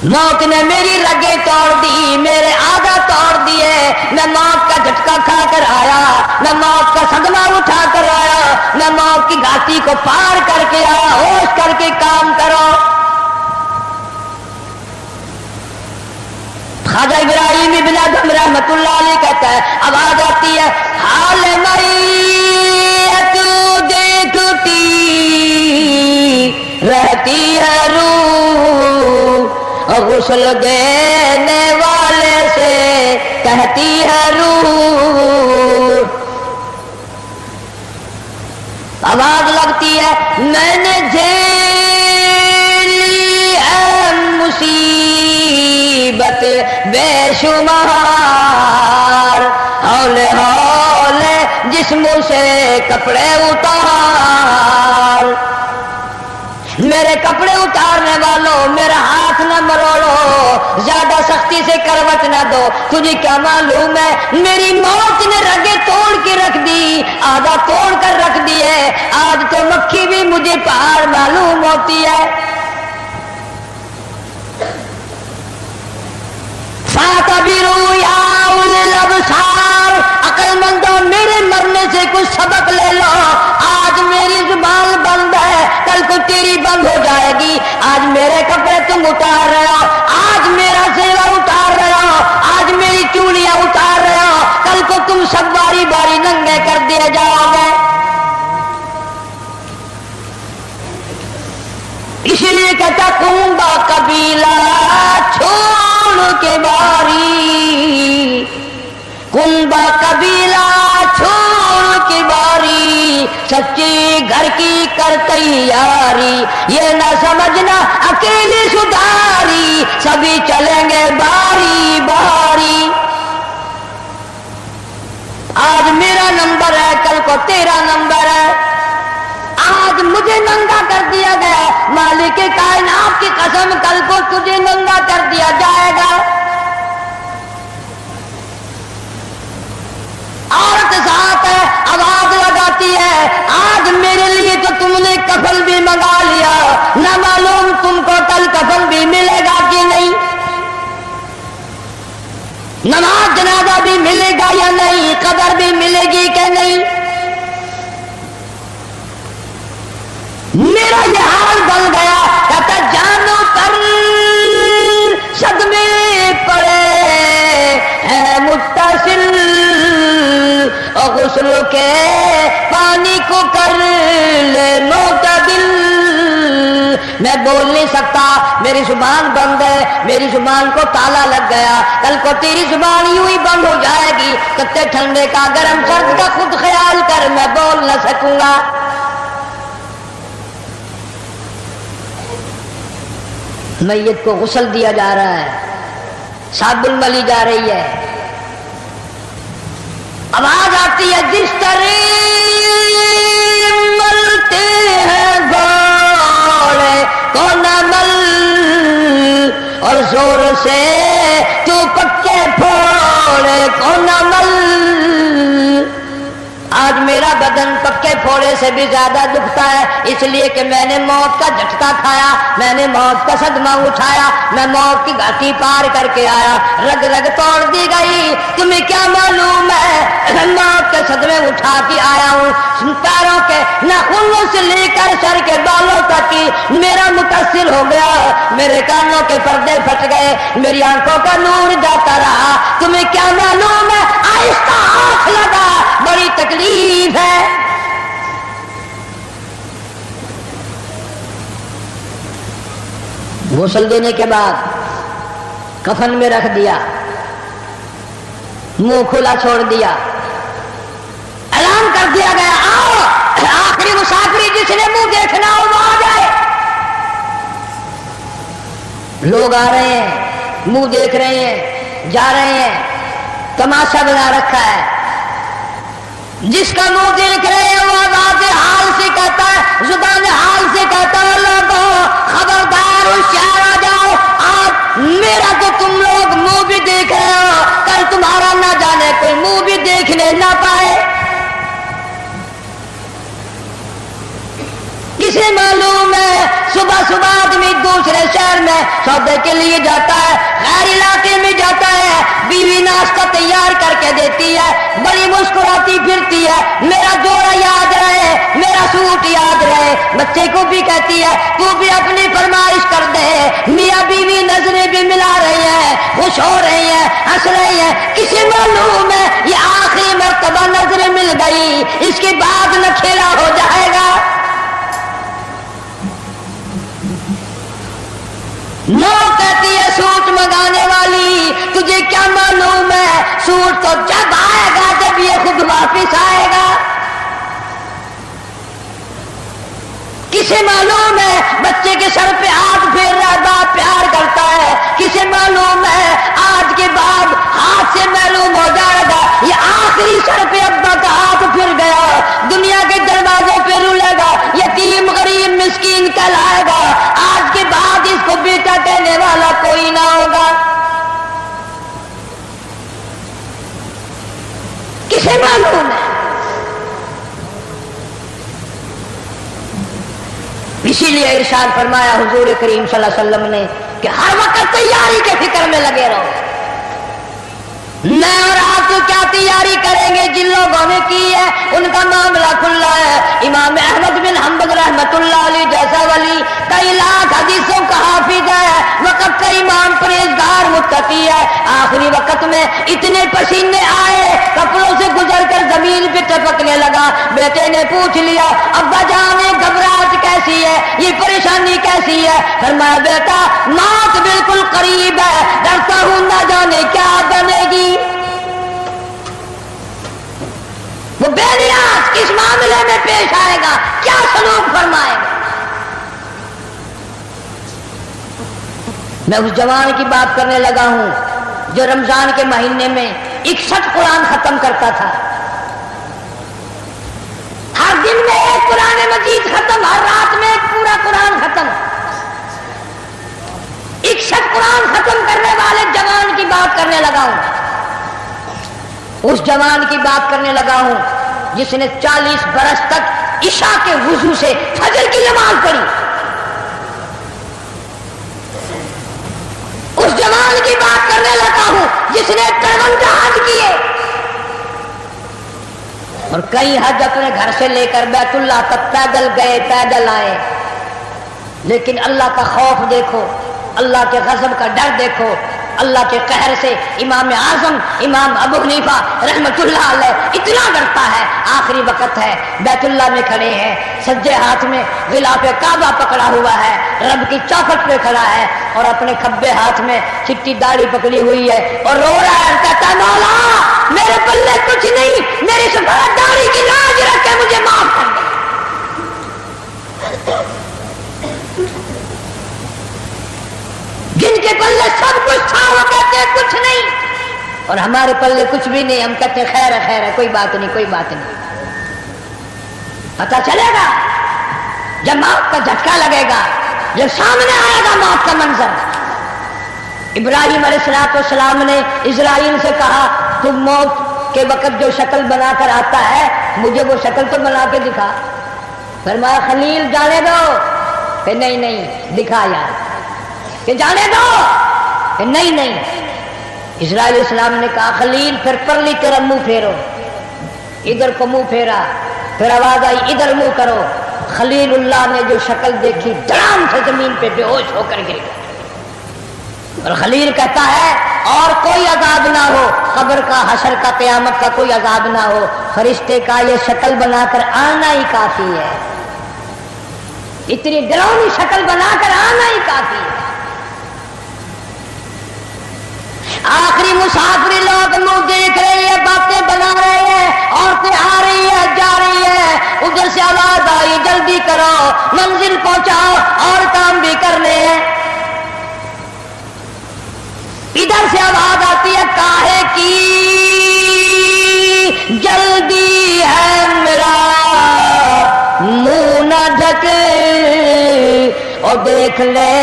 A: موت نے میری رگیں توڑ دی، میرے آدھا توڑ دیے، میں موت کا جھٹکا کھا کر آیا، میں موت کا صدمہ اٹھا کر آیا، میں موت کی گھاٹی کو پار کر کے آیا، ہوش کر کے کام کرو۔ خواجہ ابراہیم ابن ادھم رحمت اللہ علیہ کہتا ہے، آواز آتی ہے حال میت دیکھتی رہتی ہے روح، غسل دینے والے سے کہتی ہے روح، آواز لگتی ہے میں نے جھیلی ہے مصیبت بے شمار، ہولے ہولے جسم سے کپڑے اتار، میرے کپڑے اتارنے والوں میرا ہاتھ نہ مروڑو، زیادہ سختی سے کروٹ نہ دو، تجھے کیا معلوم ہے میری موت نے رگیں توڑ کے رکھ دی، آدھا توڑ کر رکھ دی ہے، آج تو مکھی بھی مجھے پہاڑ معلوم ہوتی ہے۔ فَاعْتَبِرُوا يَا أُولِي الْأَبْصَارِ، عقل مندوں میرے مرنے سے کچھ سبق لے لو، آج میری زبان بند ہے، کل کو تیری بند ہو جائے گی، آج میرے کپڑے تم اتار رہے ہو، آج میرا سیوا اتار رہے ہو، آج میری چوڑیاں اتار رہے ہو، کل کو تم سب باری باری ننگے کر دیے جاؤ گے۔ اس لیے کہتا کنبا قبیلہ چھوڑ کے باری، کنبا قبیلہ چھوڑ کے باری، سچی گھر کی کر تیاری، یہ نہ سمجھنا اکیلی سدھاری، سبھی چلیں گے باری باری۔ آج میرا نمبر ہے کل کو تیرا نمبر ہے، آج مجھے ننگا کر دیا گیا، مالک کائنات کی قسم کل کو تجھے ننگا کر دیا جائے گا۔ عورت ساتھ ہے، آواز لگاتی ہے آج میرے لیے تو تم نے کفن بھی منگا لیا، نہ معلوم تم کو کل کفن بھی ملے گا کہ نہیں، نماز جنازہ بھی ملے گا یا نہیں، قبر بھی ملے گی کہ نہیں۔ میرا یہ حال بن گیا، کہتا جانو پر صدمے پڑے ہے متصل، اور غسل کے پانی کو کر لے معتدل، میں بول نہیں سکتا، میری زبان بند ہے، میری زبان کو تالا لگ گیا، کل کو تیری زبان یوں ہی بند ہو جائے گی، کتے ٹھنڈے کا گرم سرد کا خود خیال کر، میں بول نہ سکوں گا۔ میت کو غسل دیا جا رہا ہے، صابن ملی جا رہی ہے، آواز آتی ہے جس طرح ملتے ہیں گھوڑے کو نہ مل، اور زور سے تو پکے پھوڑے کو نہ مل، آج میرا بدن پکے کے پھوڑے سے بھی زیادہ دکھتا ہے، اس لیے کہ میں نے موت کا جھٹکا کھایا، میں نے موت کا صدمہ اٹھایا، میں موت کی گھاٹی پار کر کے آیا، رگ رگ توڑ دی گئی، تمہیں کیا معلوم ہے موت کے صدمے اٹھا کے آیا ہوں، پیروں کے ناخنوں سے لے کر سر کے بالوں تک کی میرا متاثر ہو گیا، میرے کانوں کے پردے پھٹ گئے، میری آنکھوں کا نور جاتا رہا، تمہیں کیا معلوم ہے آہستہ آنکھ لگا، بڑی تکلیف ہے۔ غسل دینے کے بعد کفن میں رکھ دیا، منہ کھلا چھوڑ دیا، اعلان کر دیا گیا آؤ آخری مسافری جس نے منہ دیکھنا ہو وہ آ جائے۔ لوگ آ رہے ہیں، منہ دیکھ رہے ہیں، جا رہے ہیں، تماشا بنا رکھا ہے، جس کا منہ دیکھ رہے ہیں وہ آواز حال سے کہتا ہے، زبان حال سے کہتا ہے لوگوں خبردار ہوشیار آ جاؤ، آج میرا تو تم لوگ منہ بھی دیکھ رہے ہو، کل تمہارا نہ جانے کوئی منہ بھی دیکھنے نہ پائے۔ کسے معلوم ہے صبح صبح آدمی دوسرے شہر میں سودے کے لیے جاتا ہے، غیر علاقے میں جاتا ہے، بیوی ناشتہ تیار کر کے دیتی ہے، بڑی مسکراتی پھرتی ہے، میرا جوڑا یاد رہے، میرا سوٹ یاد رہے، بچے کو بھی کہتی ہے تو بھی اپنی فرمائش کر دے، میاں بیوی نظریں بھی ملا رہی ہیں، خوش ہو رہی ہیں، ہنس رہی ہیں، کسی معلوم ہے یہ آخری مرتبہ نظریں مل گئی، اس کے بعد نکھیرا ہو جائے گا۔ موت کہتی ہے سوٹ منگانے والی تجھے کیا معلوم ہے سوٹ تو جب آئے گا جب یہ خود واپس آئے گا۔ کسے معلوم ہے بچے کے سر پہ ہاتھ پھیر رہا باپ پیار کرتا ہے، کسے معلوم ہے آج کے بعد ہاتھ سے معلوم ہو جائے گا یہ آخری سر پہ ابا کا ہاتھ پھر گیا، دنیا کے دروازے پہ رولے گا، یتیم غریب مسکین کہلائے گا، آج کے بعد اس کو بیٹا کہنے والا کوئی نہ ہوگا۔ کسے معلوم ہے؟ اسی لیے ارشاد فرمایا حضور کریم صلی اللہ علیہ وسلم نے کہ ہر وقت تیاری کے فکر میں لگے رہو۔ میں اور آپ تو کیا تیاری کریں گے، جن لوگوں نے کی ہے ان کا معاملہ کھلا ہے۔ امام احمد بن حنبل رحمۃ اللہ علیہ جیسا ولی کئی لاکھ حدیثوں کا حافظ ہے، وقت کا امام پرہیزگار متقی ہے، آخری وقت میں اتنے پسینے آئے کپڑوں سے گزر کر زمین پہ ٹپکنے لگا، بیٹے نے پوچھ لیا ابا جان گھبراہٹ کیسی ہے، یہ پریشانی کیسی ہے؟ فرمایا بیٹا موت بالکل قریب ہے، ڈرتا ہوں نہ جانے کیا بنے گی۔ وہ بے نیاز کس معاملے میں پیش آئے گا، کیا سلوک فرمائے گا۔ میں اس جوان کی بات کرنے لگا ہوں جو رمضان کے مہینے میں 61 قرآن ختم کرتا تھا، ہر دن میں ایک قرآن مجید ختم، ہر رات میں ایک پورا قرآن ختم، 61 قرآن ختم کرنے والے جوان کی بات کرنے لگا ہوں، اس جوان کی بات کرنے لگا ہوں جس نے 40 برس تک عشاء کے وضو سے فجر کی نماز پڑھی، اس جوان کی بات کرنے لگا ہوں جس نے 53 حج کیے اور کئی حج اپنے گھر سے لے کر بیت اللہ تک پیدل گئے پیدل آئے، لیکن اللہ کا خوف دیکھو، اللہ کے غضب کا ڈر دیکھو، اللہ کے قہر سے امام اعظم امام ابو حنیفہ رحمت اللہ علیہ اتنا ڈرتا ہے، آخری وقت ہے بیت اللہ میں کھڑے ہیں، سجے ہاتھ میں غلاف کعبہ پکڑا ہوا ہے، رب کی چوکھٹ پہ کھڑا ہے اور اپنے کھبے ہاتھ میں چٹی داڑھی پکڑی ہوئی ہے اور رو رہا ہے، کہتا ہے مولا میرے پلے کچھ نہیں، میری سفید داڑھی کی لاج رکھ کے مجھے معاف کر دے۔ جن کے پلے سب کچھ تھا وہ کہتے ہیں کچھ نہیں، اور ہمارے پلے کچھ بھی نہیں، ہم کہتے ہیں خیر ہے خیر ہے، کوئی بات نہیں کوئی بات نہیں۔ پتہ چلے گا جب موت کا جھٹکا لگے گا، جب سامنے آئے گا موت کا منظر۔ ابراہیم علیہ السلام نے اسرائیل سے کہا تم موت کے وقت جو شکل بنا کر آتا ہے مجھے وہ شکل تو بنا کے دکھا. فرمایا خلیل جانے دو. کہ نہیں نہیں دکھا یار. کہ جانے دو. کہ نہیں نہیں. اسرائیل علیہ السلام نے کہا خلیل پھر پرلی طرف منہ پھیرو. ادھر کو منہ پھیرا. پھر آواز آئی ادھر منہ کرو. خلیل اللہ نے جو شکل دیکھی دھڑام سے زمین پہ بے ہوش ہو کر گر گیا. اور خلیل کہتا ہے اور کوئی عذاب نہ ہو, قبر کا, حشر کا, قیامت کا کوئی عذاب نہ ہو, فرشتے کا یہ شکل بنا کر آنا ہی کافی ہے. اتنی ڈراؤنی شکل بنا کر آنا ہی کافی ہے. آخری مسافری لوگ منہ دیکھ رہے ہیں, باتیں بنا رہے ہیں, عورتیں آ رہی ہے جا رہی ہے. ادھر سے آواز آئی جلدی کرو, منزل پہنچاؤ, اور کام بھی کرنے ہیں. ادھر سے آواز آتی ہے کاہے کی جلدی ہے میرا منہ نہ ڈھکے, اور دیکھ لے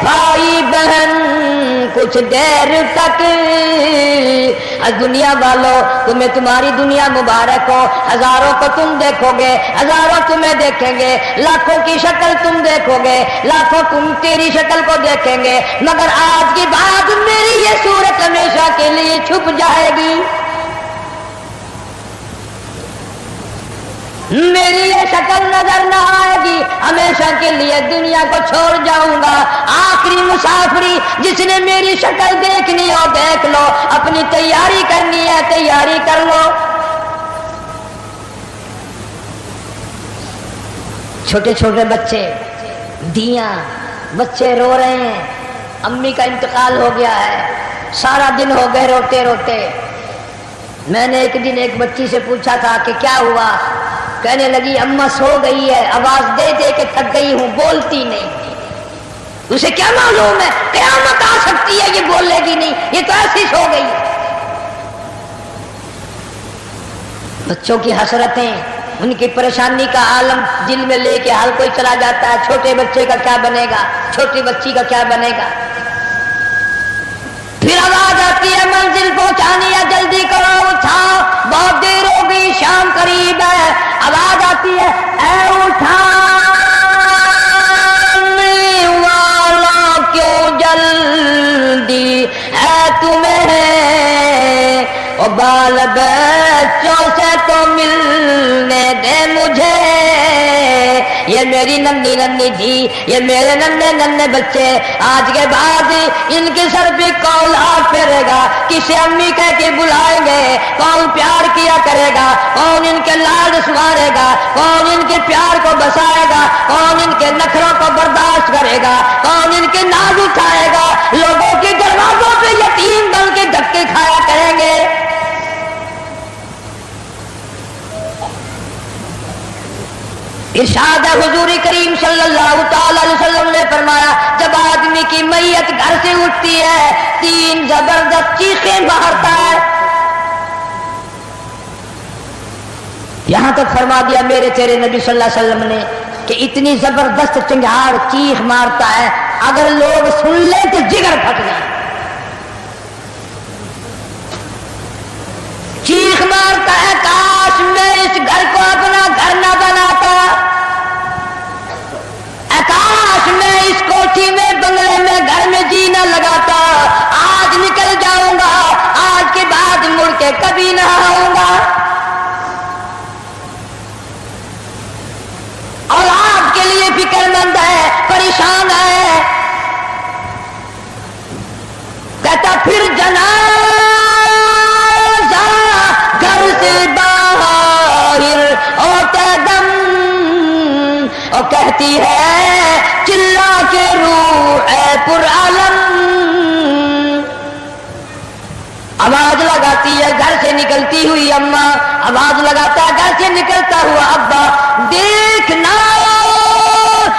A: بھائی بہن کچھ دیر تک. دنیا والوں تمہیں تمہاری دنیا مبارک ہو. ہزاروں کو تم دیکھو گے, ہزاروں تمہیں دیکھیں گے, لاکھوں کی شکل تم دیکھو گے, لاکھوں تم تیری شکل کو دیکھیں گے, مگر آج کے بعد میری یہ صورت ہمیشہ کے لیے چھپ جائے گی. میری یہ شکل نظر نہ آئے گی, ہمیشہ کے لیے دنیا کو چھوڑ جاؤں گا. آخری مسافری جس نے میری شکل دیکھنی ہو دیکھ لو, اپنی تیاری کرنی ہے تیاری کر لو. چھوٹے چھوٹے بچے, دیاں, بچے رو رہے ہیں, امی کا انتقال ہو گیا ہے, سارا دن ہو گئے روتے روتے. میں نے ایک دن ایک بچی سے پوچھا تھا کہ کیا ہوا. کہنے لگی اماں سو گئی ہے, آواز دے دے کے تھک گئی ہوں, بولتی نہیں. اسے کیا معلوم ہے قیامت آ سکتی ہے, یہ بولے گی نہیں, یہ تو ایسی سو گئی. بچوں کی حسرتیں, ان کی پریشانی کا عالم دل میں لے کے ہر کوئی چلا جاتا ہے. چھوٹے بچے کا کیا بنے گا, چھوٹی بچی کا کیا بنے گا. پھر آواز آتی ہے منزل پہنچانی ہے, جلدی کرو, اٹھاؤ, بہت دیر ہو گئی, شام قریب ہے. آواز آتی ہے اے اٹھانے والا کیوں جلدی ہے تمہیں, او بال بچوں سے تو ملنے دے مجھے. یہ میری ننھی ننھی جی, یہ میرے ننھے ننھے بچے, آج کے بعد ان کے سر پہ کون ہاتھ پھیرے گا, کسے امی کہہ کے بلائیں گے, کون پیار کیا کرے گا, کون ان کے لاڈ سوارے گا, کون ان کے پیار کو بسائے گا, کون ان کے نخروں کو برداشت کرے گا, کون ان کے ناز اٹھائے گا. لوگوں کے دروازوں پہ یتیم بن کے دھکے کھایا کریں گے. ارشاد حضور کریم صلی اللہ تعالی علیہ وسلم نے فرمایا جب آدمی کی میت گھر سے اٹھتی ہے, 3 زبردست چیخیں مارتا ہے. یہاں تک فرما دیا میرے تیرے نبی صلی اللہ علیہ وسلم نے کہ اتنی زبردست چنگھاڑ چیخ مارتا ہے, اگر لوگ سن لیں تو جگر پھٹ جائے. چیخ مارتا ہے کاش میں اس گھر کو اپنا گھر نہ بناتا, کاش میں اس کوٹھی میں بنگلے میں گھر میں جی نہ لگاتا, آج نکل جاؤں گا, آج کے بعد مڑ کے کبھی نہ آؤں گا. اور آپ کے لیے فکر مند ہے, پریشان ہے. کہتا پھر جنازہ گھر سے باہر ہوتے دم, اور کہتی ہے چلا کے روح اے پر عالم. آواز لگاتی ہے گھر سے نکلتی ہوئی اماں, آواز لگاتا ہے گھر سے نکلتا ہوا ابا, دیکھنا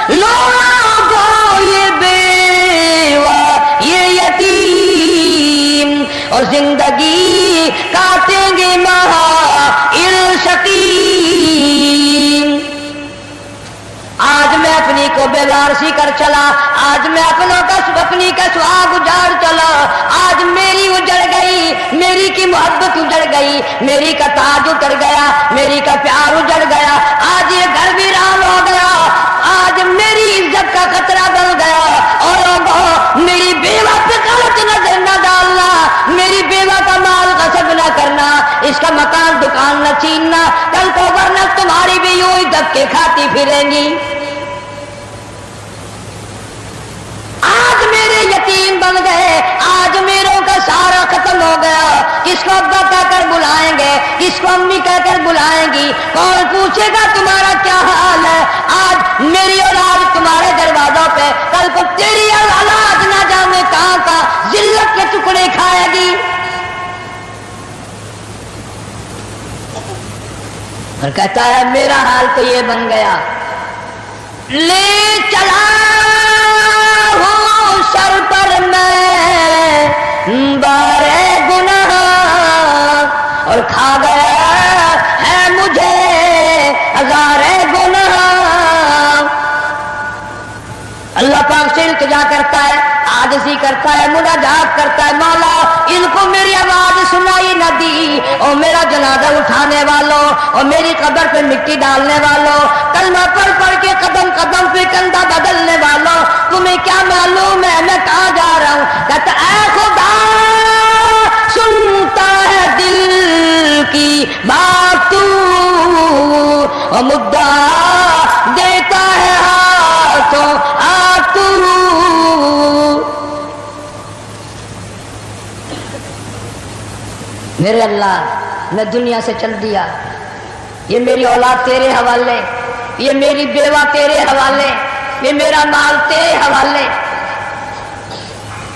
A: لوگوں یہ بیوہ یہ یتیم, اور زندگی کاٹیں گے مہا شقیم. آج میں اپنی کو کو بیوارسی کر چلا، آج میں اپنی کا سہاگ اجاڑ چلا، آج میری اجڑ گئی، میری کی محبت اجڑ گئی، میری کا تاج اجڑ گیا، میری کا پیار اجڑ گیا، آج یہ گھر ویران ہو گیا، آج میری عزت کا خطرہ بن گیا۔ اور لوگوں، میری بیوہ پہ غلط نظر نہ ڈالنا، میری بیوہ کا مال غصب نہ کرنا، اس کا مکان دکان نہ چھیننا، کل کو ورنہ تمہاری بھی یوں ہی دھکے کھاتی پھریں گی۔ آج میرے یتیم بن گئے، آج میروں کا سارا ختم ہو گیا، کس کو ابا کہہ کر بلائیں گے، کس کو امی کہہ کر بلائیں گی، کون پوچھے گا تمہارا کیا حال ہے؟ آج میری اولاد تمہارے دروازوں پہ، کل کو تیری اولاد نہ جانے کہاں کا ذلت کے ٹکڑے کھائے گی۔ اور کہتا ہے میرا حال تو یہ بن گیا، لے چلا ہوں سر پر میں بارے گناہ، اور کھا گیا ہے مجھے ہزارے گناہ۔ اللہ پاک سے التجا کرتا ہے، عاجزی کرتا ہے، مناجات کرتا ہے، مولا ان کو میری آواز سنائی نہ دی، اور میرا جنازہ اٹھانے والوں اور میری قبر پہ مٹی ڈالنے والوں، کلمہ پڑھ پڑھ کے قدم قدم پہ کندھا بدلنے والوں، تمہیں کیا معلوم ہے میں کہاں جا رہا ہوں؟ کہتا اے خدا سنتا ہے دل کی بات تو، اور مدعا دیتا ہے ہاتھوں ہاتھ تو۔ میرے اللہ میں دنیا سے چل دیا، یہ میری اولاد تیرے حوالے، یہ میری بیوہ تیرے حوالے، یہ میرا مال تیرے حوالے۔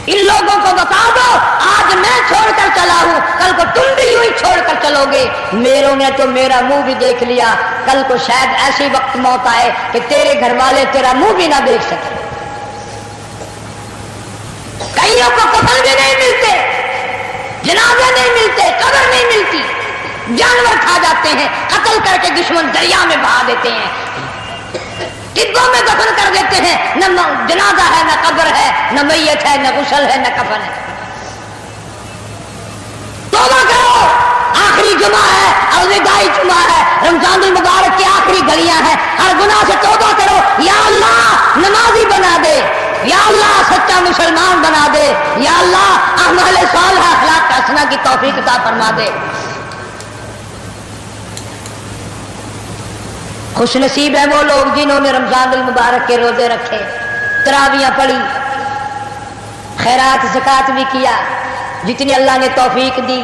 A: ان لوگوں کو بتا دو آج میں چھوڑ کر چلا ہوں، کل کو تم بھی یوں ہی چھوڑ کر چلو گے۔ میروں نے تو میرا منہ بھی دیکھ لیا، کل کو شاید ایسی وقت موت آئے کہ تیرے گھر والے تیرا منہ بھی نہ دیکھ سکے۔ کئیوں کو کفن بھی نہیں ملتے، جنازے نہیں ملتے، قبر نہیں ملتی، جانور کھا جاتے ہیں، قتل کر کے دشمن دریا میں بہا دیتے ہیں، ٹبوں میں دفن کر دیتے ہیں، نہ جنازہ ہے نہ قبر ہے، نہ میت ہے نہ غسل ہے نہ کفن ہے۔ توبہ کرو، آخری جمعہ ہے، الوداعی جمعہ ہے، رمضان المبارک کی آخری گھڑیاں ہیں، ہر گناہ سے توبہ کرو۔ یا اللہ نمازی بنا دے، یا اللہ سچا مسلمان بنا دے، یا اللہ اعمال صالحہ اخلاق حسنہ کی توفیق عطا فرما دے۔ خوش نصیب ہے وہ لوگ جنہوں نے رمضان المبارک کے روزے رکھے، تراویاں پڑھی، خیرات زکوٰۃ بھی کیا جتنی اللہ نے توفیق دی۔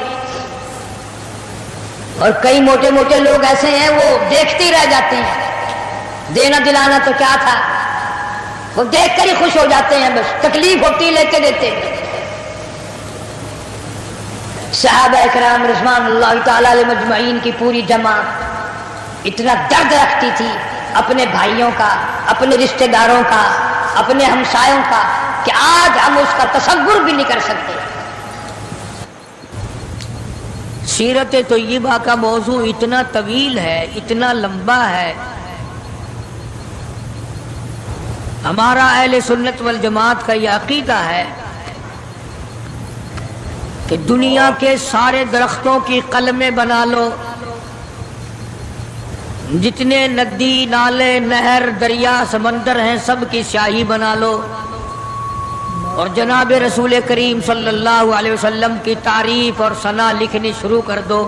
A: اور کئی موٹے موٹے لوگ ایسے ہیں وہ دیکھتے ہی رہ جاتے ہیں، دینا دلانا تو کیا تھا، وہ دیکھ کر ہی خوش ہو جاتے ہیں، بس تکلیف ہوتی لیتے دیتے۔ صحابہ اکرام رضوان اللہ تعالی علیہ مجمعین کی پوری جماعت اتنا درد رکھتی تھی اپنے بھائیوں کا، اپنے رشتہ داروں کا، اپنے ہمسایوں کا، کہ آج ہم اس کا تصور بھی نہیں کر سکتے۔ سیرت طیبہ کا موضوع اتنا طویل ہے، اتنا لمبا ہے۔ ہمارا اہل سنت والجماعت کا یہ عقیدہ ہے کہ دنیا کے سارے درختوں کی قلمیں بنا لو، جتنے ندی نالے نہر دریا سمندر ہیں سب کی سیاہی بنا لو، اور جناب رسول کریم صلی اللہ علیہ وسلم کی تعریف اور ثنا لکھنی شروع کر دو۔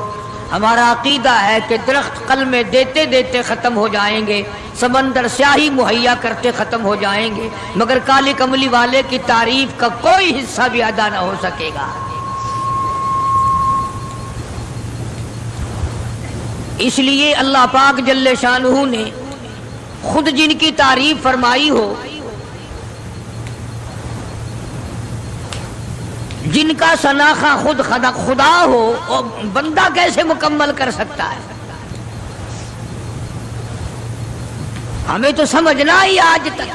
A: ہمارا عقیدہ ہے کہ درخت قلمیں دیتے دیتے ختم ہو جائیں گے، سمندر سیاہی مہیا کرتے ختم ہو جائیں گے، مگر کالی کملی والے کی تعریف کا کوئی حصہ بھی ادا نہ ہو سکے گا۔ اس لیے اللہ پاک جل شانہ نے خود جن کی تعریف فرمائی ہو، جن کا شناخہ خود خدا ہو، اور بندہ کیسے مکمل کر سکتا ہے؟ ہمیں تو سمجھنا ہی آج تک،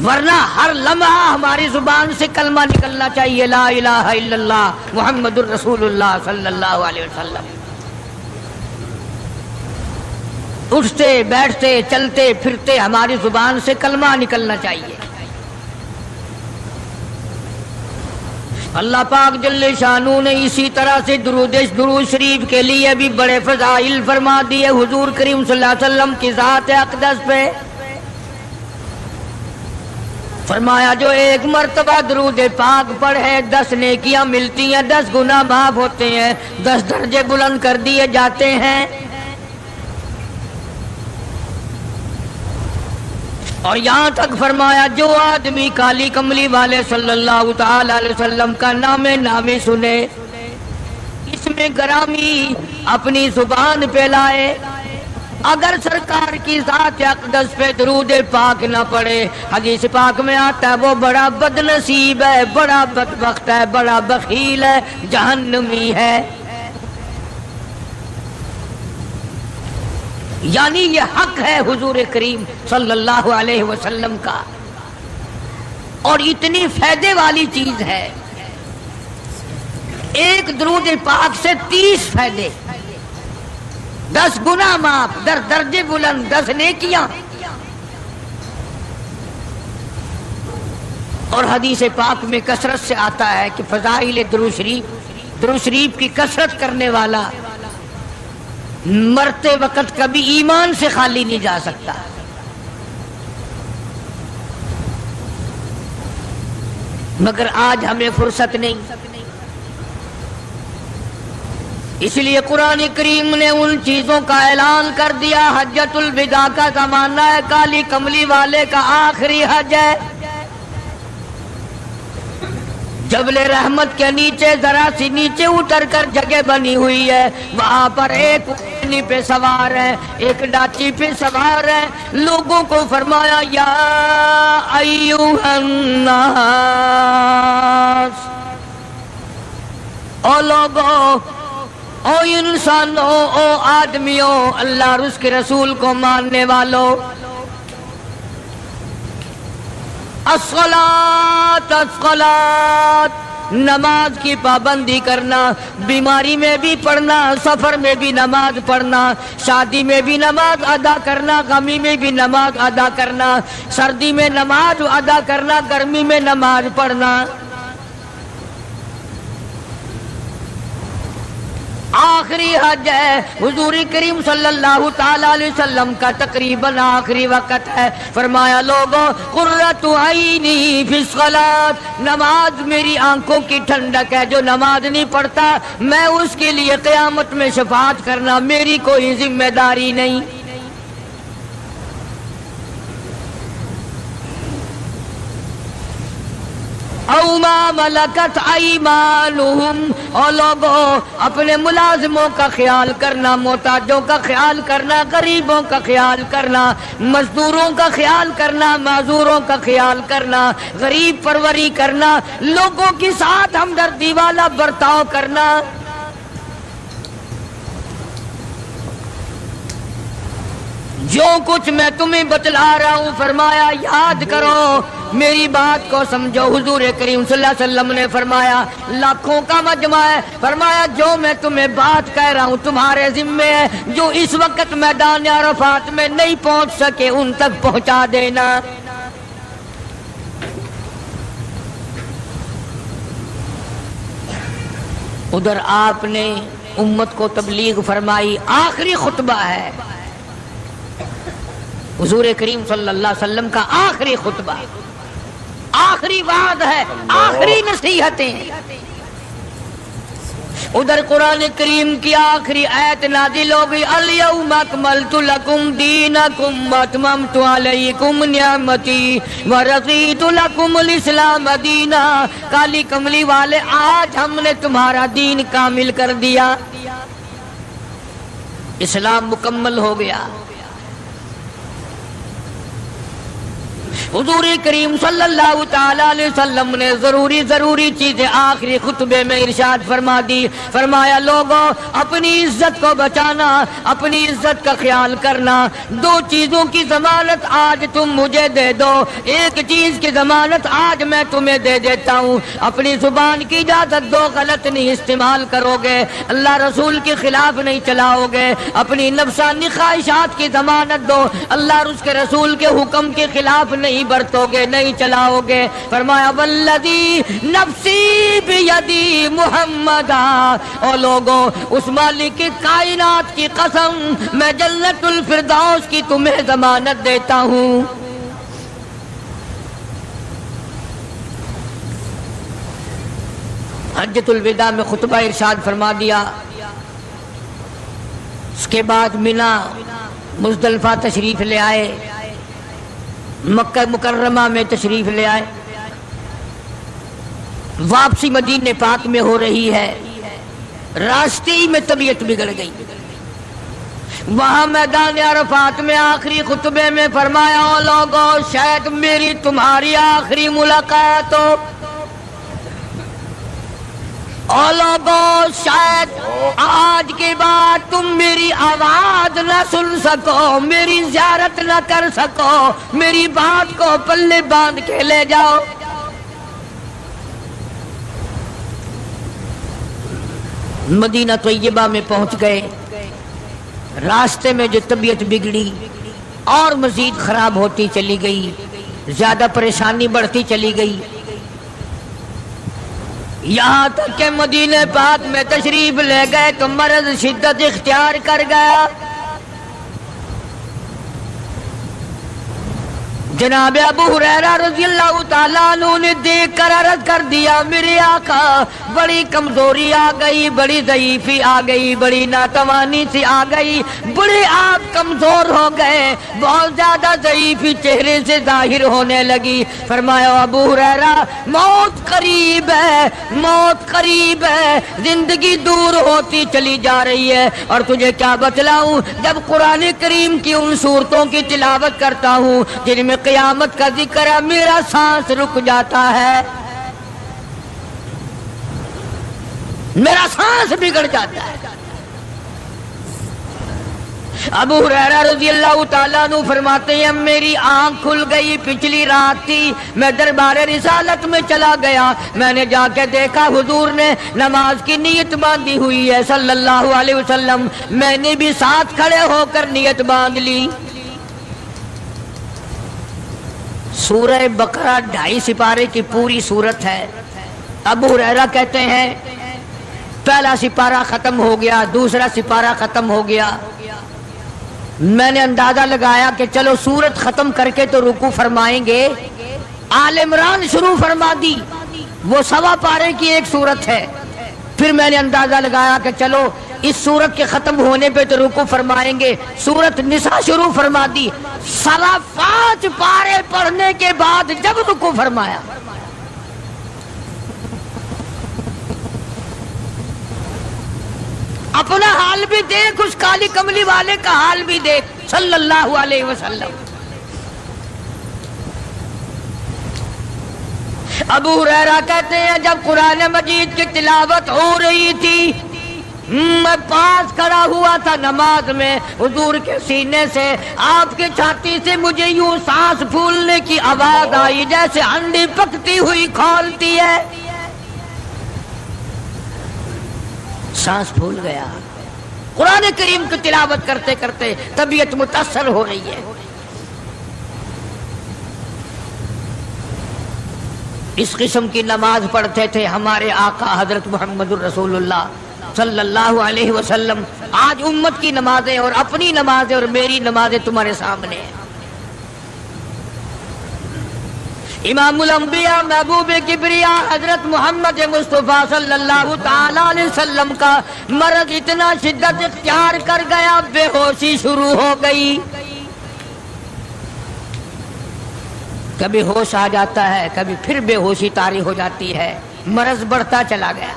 A: ورنہ ہر لمحہ ہماری زبان سے کلمہ نکلنا چاہیے، لا الہ الا اللہ محمد الرسول اللہ صلی اللہ علیہ وسلم۔ اٹھتے بیٹھتے چلتے پھرتے ہماری زبان سے کلمہ نکلنا چاہیے۔ اللہ پاک جل شانو نے اسی طرح سے درود شریف کے لیے بھی بڑے فضائل فرما دیے حضور کریم صلی اللہ علیہ وسلم کی ذات اقدس پہ۔ فرمایا جو ایک مرتبہ درود پاک پڑھے 10 نیکیاں ملتی ہیں، 10 گناہ معاف ہوتے ہیں، 10 درجے بلند کر دیے جاتے ہیں۔ اور یہاں تک فرمایا جو آدمی کالی کملی والے صلی اللہ تعالی علیہ وسلم کا نام نامی سنے، اس میں گرامی اپنی زبان پہ لائے، اگر سرکار کی ذات اقدس پہ درود پاک نہ پڑے، حدیث پاک میں آتا ہے وہ بڑا بد نصیب ہے، بڑا بدبخت ہے، بڑا بخیل ہے، جہنمی ہے۔ یعنی یہ حق ہے حضور کریم صلی اللہ علیہ وسلم کا، اور اتنی فائدے والی چیز ہے۔ ایک درود پاک سے 30 فائدے، 10 گناہ معاف، 10 درجے بلند، 10 نیکیاں۔ اور حدیث پاک میں کثرت سے آتا ہے کہ فضائل درود شریف کی کثرت کرنے والا مرتے وقت کبھی ایمان سے خالی نہیں جا سکتا۔ مگر آج ہمیں فرصت نہیں، اس لیے قرآن کریم نے ان چیزوں کا اعلان کر دیا۔ حجۃ الوداع کا زمانہ ہے، کالی کملی والے کا آخری حج ہے۔ جبل رحمت کے نیچے ذرا سی نیچے اتر کر جگہ بنی ہوئی ہے، وہاں پر ایک اونٹنی پہ سوار ہے، ایک ڈاچی پہ سوار ہے۔ لوگوں کو فرمایا یا ایھا الناس، او لوگوں، او انسانوں، او آدمیوں، اللہ اور اس کے رسول کو ماننے والوں، الصلاۃ الصلاۃ، نماز کی پابندی کرنا، بیماری میں بھی پڑھنا، سفر میں بھی نماز پڑھنا، شادی میں بھی نماز ادا کرنا، غمی میں بھی نماز ادا کرنا، سردی میں نماز ادا کرنا، گرمی میں نماز پڑھنا۔ آخری حج ہے حضور کریم صلی اللہ تعالی علیہ وسلم کا، تقریباً آخری وقت ہے۔ فرمایا لوگوں، قرۃ عینی فی الصلاۃ، نماز میری آنکھوں کی ٹھنڈک ہے، جو نماز نہیں پڑھتا میں اس کے لیے قیامت میں شفاعت کرنا میری کوئی ذمہ داری نہیں۔ او ما ملکت ایمانہم، اور لوگوں اپنے ملازموں کا خیال کرنا، محتاجوں کا خیال کرنا، غریبوں کا خیال کرنا، مزدوروں کا خیال کرنا، معذوروں کا خیال کرنا، غریب پروری کرنا، لوگوں کے ساتھ ہمدردی والا برتاؤ کرنا۔ جو کچھ میں تمہیں بتلا رہا ہوں فرمایا یاد کرو، میری بات کو سمجھو۔ حضور کریم صلی اللہ علیہ وسلم نے فرمایا لاکھوں کا مجمع ہے، فرمایا جو میں تمہیں بات کہہ رہا ہوں تمہارے ذمے ہے، جو اس وقت میدان عرفات میں نہیں پہنچ سکے ان تک پہنچا دینا۔ ادھر آپ نے امت کو تبلیغ فرمائی، آخری خطبہ ہے حضور کریم صلی اللہ علیہ وسلم کا، آخری خطبہ، آخری وعد ہے، آخری نصیحتیں۔ ادھر قرآن کریم کی آخری آیت نازل ہو گئی، الیوم اکملت لکم دینکم واتممت علیکم نعمتی ورضیت لکم الاسلام دینا۔ کالی کملی والے، آج ہم نے تمہارا دین کامل کر دیا، اسلام مکمل ہو گیا۔ حضور کریم صلی اللہ تعالی علیہ وسلم نے ضروری چیزیں آخری خطبے میں ارشاد فرما دی. فرمایا لوگوں اپنی عزت کو بچانا, اپنی عزت کا خیال کرنا. دو چیزوں کی ضمانت آج تم مجھے دے دو, ایک چیز کی ضمانت آج میں تمہیں دے دیتا ہوں, اپنی زبان کی اجازت دو, غلط نہیں استعمال کرو گے, اللہ رسول کے خلاف نہیں چلاؤ گے, اپنی نفسانی خواہشات کی ضمانت دو, اللہ اور اس کے رسول کے حکم کے خلاف نہیں برتو گے, نہیں چلاؤ گے. فرمایا والذی نفسی بیدی محمدا, او لوگوں اس مالک کی کائنات کی قسم میں جنت الفردوس کی تمہیں ضمانت دیتا ہوں. حجۃ الوداع میں خطبہ ارشاد فرما دیا. اس کے بعد منا مزدلفہ تشریف لے آئے, مکہ مکرمہ میں تشریف لے آئے. واپسی مدینہ پاک میں ہو رہی ہے, راستے ہی میں طبیعت بگڑ گئی. وہاں میدان عرفات میں آخری خطبے میں فرمایا او لوگوں شاید میری تمہاری آخری ملاقات ہو, او لوگوں شاید آج کے بعد تم میری آواز نہ سن سکو, میری زیارت نہ کر سکو, میری بات کو پلے باندھ کے لے جاؤ. مدینہ طیبہ میں پہنچ گئے. راستے میں جو طبیعت بگڑی اور مزید خراب ہوتی چلی گئی, زیادہ پریشانی بڑھتی چلی گئی, یہاں تک کہ مدینہ پاک میں تشریف لے گئے تو مرض شدت اختیار کر گیا. جناب ابو ہریرہ رضی اللہ تعالیٰ عنہ نے دیکھ کر عرض کر دیا میرے آقا بڑی کمزوری آ گئی, بڑی ضعیفی آ گئی, بڑی ناتوانی سی آ گئی, بڑے آپ کمزور ہو گئے, بہت زیادہ ضعیفی چہرے سے ظاہر ہونے لگی. فرمایا ابو ہریرہ موت قریب ہے, موت قریب ہے, زندگی دور ہوتی چلی جا رہی ہے. اور تجھے کیا بتلاؤں, جب قرآن کریم کی ان صورتوں کی تلاوت کرتا ہوں جن میں قیامت کا ذکر ہے, میرا سانس رک جاتا ہے, میرا سانس بگڑ جاتا ہے. ابو ہریرہ رضی اللہ تعالیٰ عنہ فرماتے ہیں میری آنکھ کھل گئی, پچھلی رات تھی, میں دربار رسالت میں چلا گیا, میں نے جا کے دیکھا حضور نے نماز کی نیت باندھی ہوئی ہے صلی اللہ علیہ وسلم, میں نے بھی ساتھ کھڑے ہو کر نیت باندھ لی. سورہ بقرہ 2.5 سپارے کی پوری سورت ہے. ابو ہریرہ کہتے ہیں پہلا سپارہ ختم ہو گیا, دوسرا سپارہ ختم ہو گیا, میں نے اندازہ لگایا کہ چلو سورت ختم کر کے تو رکوع فرمائیں گے. آل عمران شروع فرما دی, وہ 1.25 پارے کی ایک سورت ہے. پھر میں نے اندازہ لگایا کہ چلو اس سورت کے ختم ہونے پہ تو رکوع فرمائیں گے, سورت نساء شروع فرما دی. 5.25 پارے پڑھنے کے بعد جب رکوع فرمایا اپنا حال بھی دیکھ, اس کالی کملی والے کا حال بھی دیکھ صلی اللہ علیہ وسلم. ابو ہریرہ کہتے ہیں جب قرآن مجید کی تلاوت ہو رہی تھی میں پاس کھڑا ہوا تھا نماز میں, حضور کے سینے سے آپ کے چھاتی سے مجھے یوں سانس پھولنے کی آواز آئی جیسے ہنڈی پکتی ہوئی کھولتی ہے. سانس پھول گیا. قرآن کریم کی تلاوت کرتے کرتے طبیعت متاثر ہو رہی ہے. اس قسم کی نماز پڑھتے تھے ہمارے آقا حضرت محمد الرسول اللہ صلی اللہ علیہ وسلم. آج امت کی نمازیں اور اپنی نمازیں اور میری نمازیں تمہارے سامنے ہیں. امام الانبیاء محبوب کبریا حضرت محمد مصطفیٰ صلی اللہ تعالی علیہ وسلم کا مرض اتنا شدت اختیار کر گیا, بے ہوشی شروع ہو گئی. کبھی ہوش آ جاتا ہے, کبھی پھر بے ہوشی طاری ہو جاتی ہے, مرض بڑھتا چلا گیا.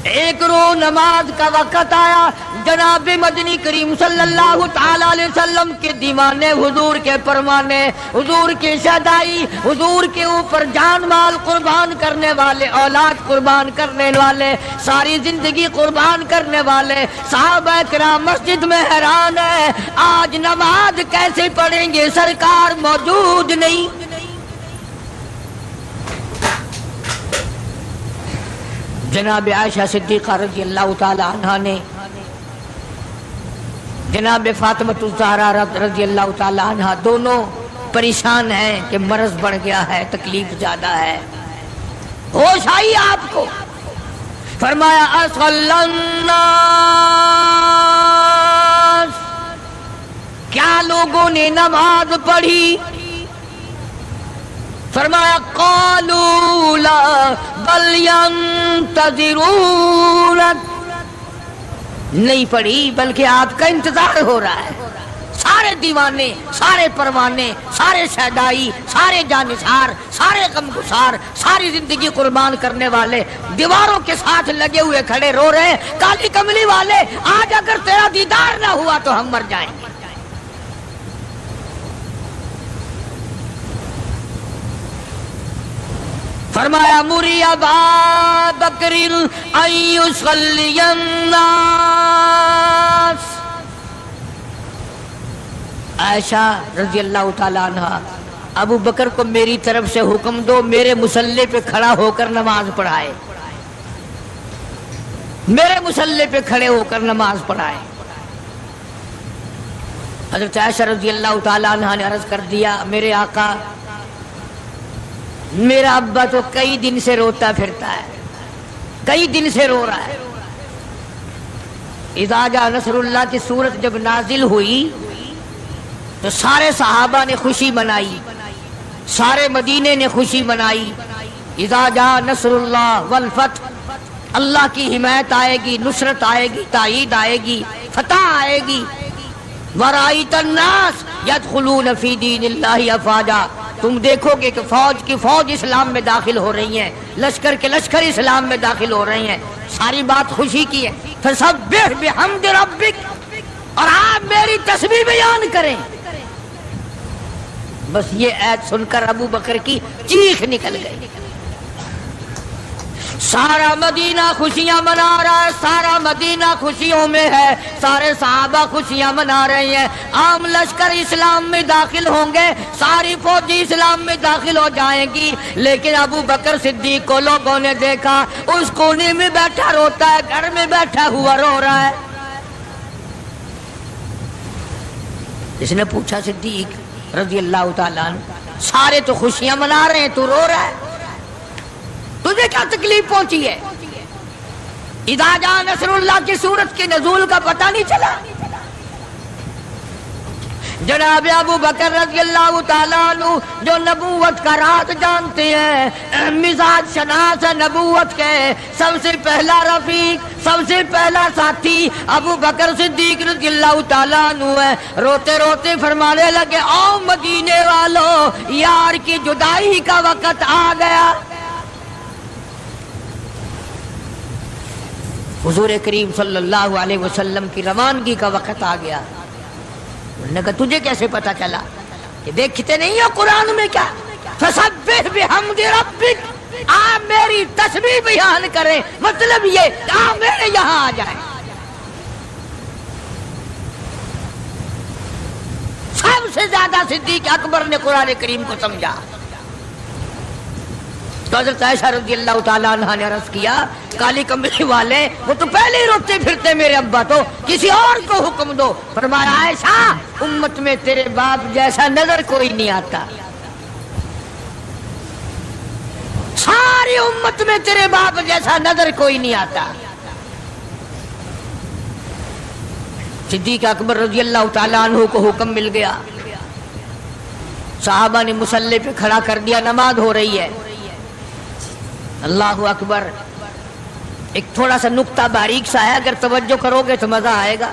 A: ایک رو نماز کا وقت آیا، جناب مدنی کریم صلی اللہ تعالی علیہ وسلم کے دیوانے، حضور کے پروانے، حضور کی شہدائی، حضور کے اوپر جان مال قربان کرنے والے، اولاد قربان کرنے والے، ساری زندگی قربان کرنے والے صحابہ کرام مسجد میں حیران ہے، آج نماز کیسے پڑھیں گے، سرکار موجود نہیں۔ جناب عائشہ صدیقہ رضی اللہ تعالی عنہا نے جناب فاطمۃ الزہرا رضی اللہ تعالی عنہا دونوں پریشان ہیں کہ مرض بڑھ گیا ہے، تکلیف زیادہ ہے، ہوش آئی آپ کو، فرمایا اصلی الناس، کیا لوگوں نے نماز پڑھی؟ فرمایا قالوا لا بل ينتظرون، نہیں پڑھی بلکہ آپ کا انتظار ہو رہا ہے۔ سارے دیوانے، سارے پروانے، سارے شہدائی، سارے جانثار، سارے غمگسار، ساری زندگی قربان کرنے والے دیواروں کے ساتھ لگے ہوئے کھڑے رو رہے ہیں، کالی کملی والے آج اگر تیرا دیدار نہ ہوا تو ہم مر جائیں گے۔ فرمایا مری ابا بکر ان یصلی الناس، عائشہ رضی اللہ تعالی عنہا، ابو بکر کو میری طرف سے حکم دو میرے مصلی پہ کھڑا ہو کر نماز پڑھائے، میرے مصلی پہ کھڑے ہو کر نماز پڑھائے۔ حضرت عائشہ رضی اللہ تعالی عنہا نے عرض کر دیا، میرے آقا میرا ابا تو کئی دن سے روتا پھرتا ہے، کئی دن سے رو رہا ہے۔ اذا جاء نصر اللہ کی سورت جب نازل ہوئی تو سارے صحابہ نے خوشی منائی، سارے مدینے نے خوشی منائی۔ اذا جاء نصر اللہ والفتح، اللہ کی حمایت آئے گی، نصرت آئے گی، تائید آئے گی، فتح آئے گی۔ ورأیت الناس یدخلون فی دین اللہ افواجا، تم دیکھو گے کہ فوج کی فوج اسلام میں داخل ہو رہی ہیں، لشکر کے لشکر اسلام میں داخل ہو رہی ہیں، ساری بات خوشی کی ہے۔ فسبح بحمد ربک، اور آپ میری تسبیح بیان کریں۔ بس یہ آیت سن کر ابو بکر کی چیخ نکل گئی۔ سارا مدینہ خوشیاں منا رہا ہے، سارا مدینہ خوشیوں میں ہے، سارے صحابہ خوشیاں منا رہے ہیں، عام لشکر اسلام میں داخل ہوں گے، ساری فوجی اسلام میں داخل ہو جائیں گی، لیکن ابو بکر صدیق کو لوگوں نے دیکھا اس کونے میں بیٹھا روتا ہے، گھر میں بیٹھا ہوا رو رہا ہے۔ اس نے پوچھا صدیق رضی اللہ تعالیٰ عنہ، سارے تو خوشیاں منا رہے ہیں، تو رو رہا ہے، تجھے کیا تکلیف پہنچی ہے؟ اذا جاء نصر اللہ کی سورت کے نزول کا پتہ نہیں چلا؟ جناب ابو بکر رضی اللہ تعالیٰ عنہ جو نبوت کا راز جانتے ہیں، مزاج شناس نبوت کے سب سے پہلا رفیق، سب سے پہلا ساتھی ابو بکر صدیق رضی اللہ تعالیٰ عنہ ہے، روتے روتے فرمانے لگے، او مدینے والوں، یار کی جدائی کا وقت آ گیا۔ حضور کریم صلی اللہ علیہ وسلم کی روانگی کا وقت آ گیا۔ انہوں نے کہا تجھے کیسے پتا چلا؟ کہ دیکھتے نہیں ہو قرآن میں کیا؟ فسبح بحمد ربک، آپ میری تسبیح بیان کریں، مطلب یہ کہ آپ میرے یہاں آ جائیں۔ سب سے زیادہ صدیق اکبر نے قرآن کریم کو سمجھا۔ تو حضرت عائشہ رضی اللہ تعالیٰ عنہ نے عرض کیا، کالی کمبلی والے وہ تو پہلے ہی روتے پھرتے میرے ابا، تو کسی اور کو حکم دو۔ فرمایا عائشہ امت میں تیرے باپ جیسا نظر کوئی نہیں آتا، ساری امت میں تیرے باپ جیسا نظر کوئی نہیں آتا۔ صدیق اکبر رضی اللہ تعالیٰ عنہ کو حکم مل گیا، صحابہ نے مصلی پہ کھڑا کر دیا، نماز ہو رہی ہے۔ اللہ اکبر، ایک تھوڑا سا نقطہ باریک سا ہے، اگر توجہ کرو گے تو مزہ آئے گا۔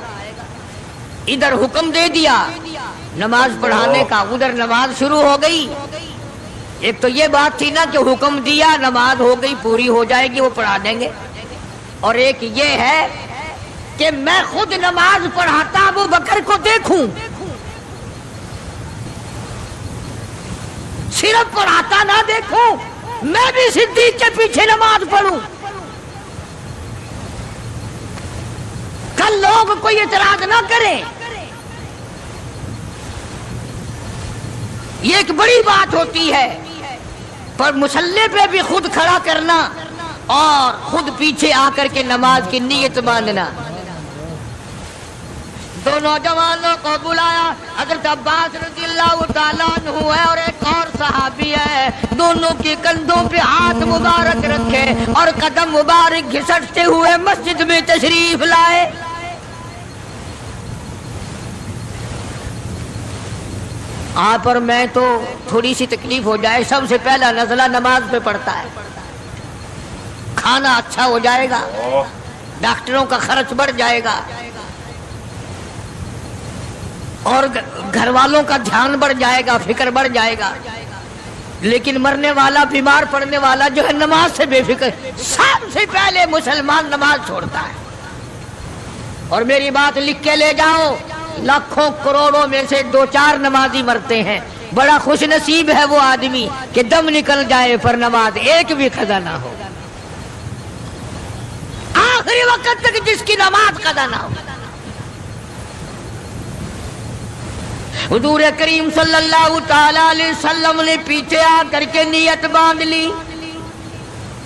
A: ادھر حکم دے دیا نماز پڑھانے کا، ادھر نماز شروع ہو گئی۔ ایک تو یہ بات تھی نا کہ حکم دیا، نماز ہو گئی، پوری ہو جائے گی، وہ پڑھا دیں گے، اور ایک یہ ہے کہ میں خود نماز پڑھاتا ابو بکر کو دیکھوں، صرف پڑھاتا نہ دیکھوں، میں بھی صدیق کے پیچھے نماز پڑھوں، کل لوگ کوئی اعتراض نہ کریں۔ یہ ایک بڑی بات ہوتی ہے، پر مصلی پہ بھی خود کھڑا کرنا اور خود پیچھے آ کر کے نماز کی نیت باندھنا۔ دو نوجوانوں کو بلایا، حضرت عباس رضی اللہ تعالیٰ عنہ ہے اور ایک اور صحابی ہے، دونوں کے کندھوں پہ ہاتھ مبارک رکھے اور قدم مبارک گھسٹتے ہوئے مسجد میں تشریف لائے۔ آپ اور میں تو تھوڑی سی تکلیف ہو جائے، سب سے پہلا نزلہ نماز پہ پڑتا ہے، کھانا اچھا ہو جائے گا، ڈاکٹروں کا خرچ بڑھ جائے گا اور گھر والوں کا دھیان بڑھ جائے گا، فکر بڑھ جائے گا، لیکن مرنے والا، بیمار پڑنے والا جو ہے نماز سے بے فکر، سب سے پہلے مسلمان نماز چھوڑتا ہے۔ اور میری بات لکھ کے لے جاؤ، لاکھوں کروڑوں میں سے 2-4 نمازی مرتے ہیں، بڑا خوش نصیب ہے وہ آدمی کہ دم نکل جائے پر نماز ایک بھی قضا نہ ہو، آخری وقت تک جس کی نماز قضا نہ ہو۔ حضور کریم صلی اللہ تعالی علیہ وسلم نے پیچھے آ کر کے نیت باندھ لی۔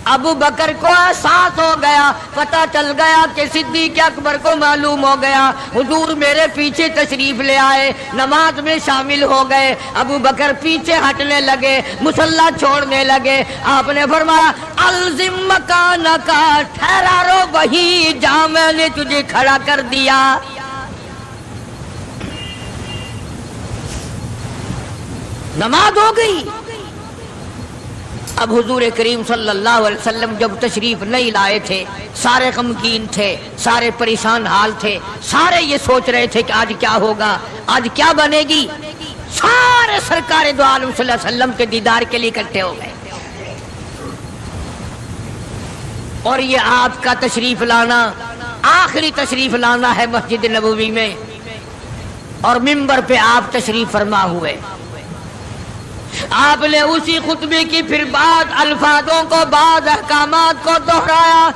A: ابو بکر کو احساس ہو گیا، پتہ چل گیا کہ صدیق اکبر کو معلوم ہو گیا، حضور میرے پیچھے تشریف لے آئے، نماز میں شامل ہو گئے۔ ابو بکر پیچھے ہٹنے لگے، مصلی چھوڑنے لگے۔ آپ نے فرمایا الزم مکانک، ٹھہرا رو وہیں جہاں میں نے تجھے کھڑا کر دیا۔ نماز ہو گئی۔ اب حضور کریم صلی اللہ علیہ وسلم جب تشریف نہیں لائے تھے، سارے غمگین تھے، سارے پریشان حال تھے، سارے یہ سوچ رہے تھے کہ آج کیا ہوگا، آج کیا بنے گی۔ سارے سرکار دو عالم صلی اللہ علیہ وسلم کے دیدار کے لیے اکٹھے ہو گئے، اور یہ آپ کا تشریف لانا، آخری تشریف لانا ہے مسجد نبوی میں، اور منبر پہ آپ تشریف فرما ہوئے۔ آپ نے اسی خطبے کی پھر بعض الفاظوں کو، بعض احکامات کو دہرایا،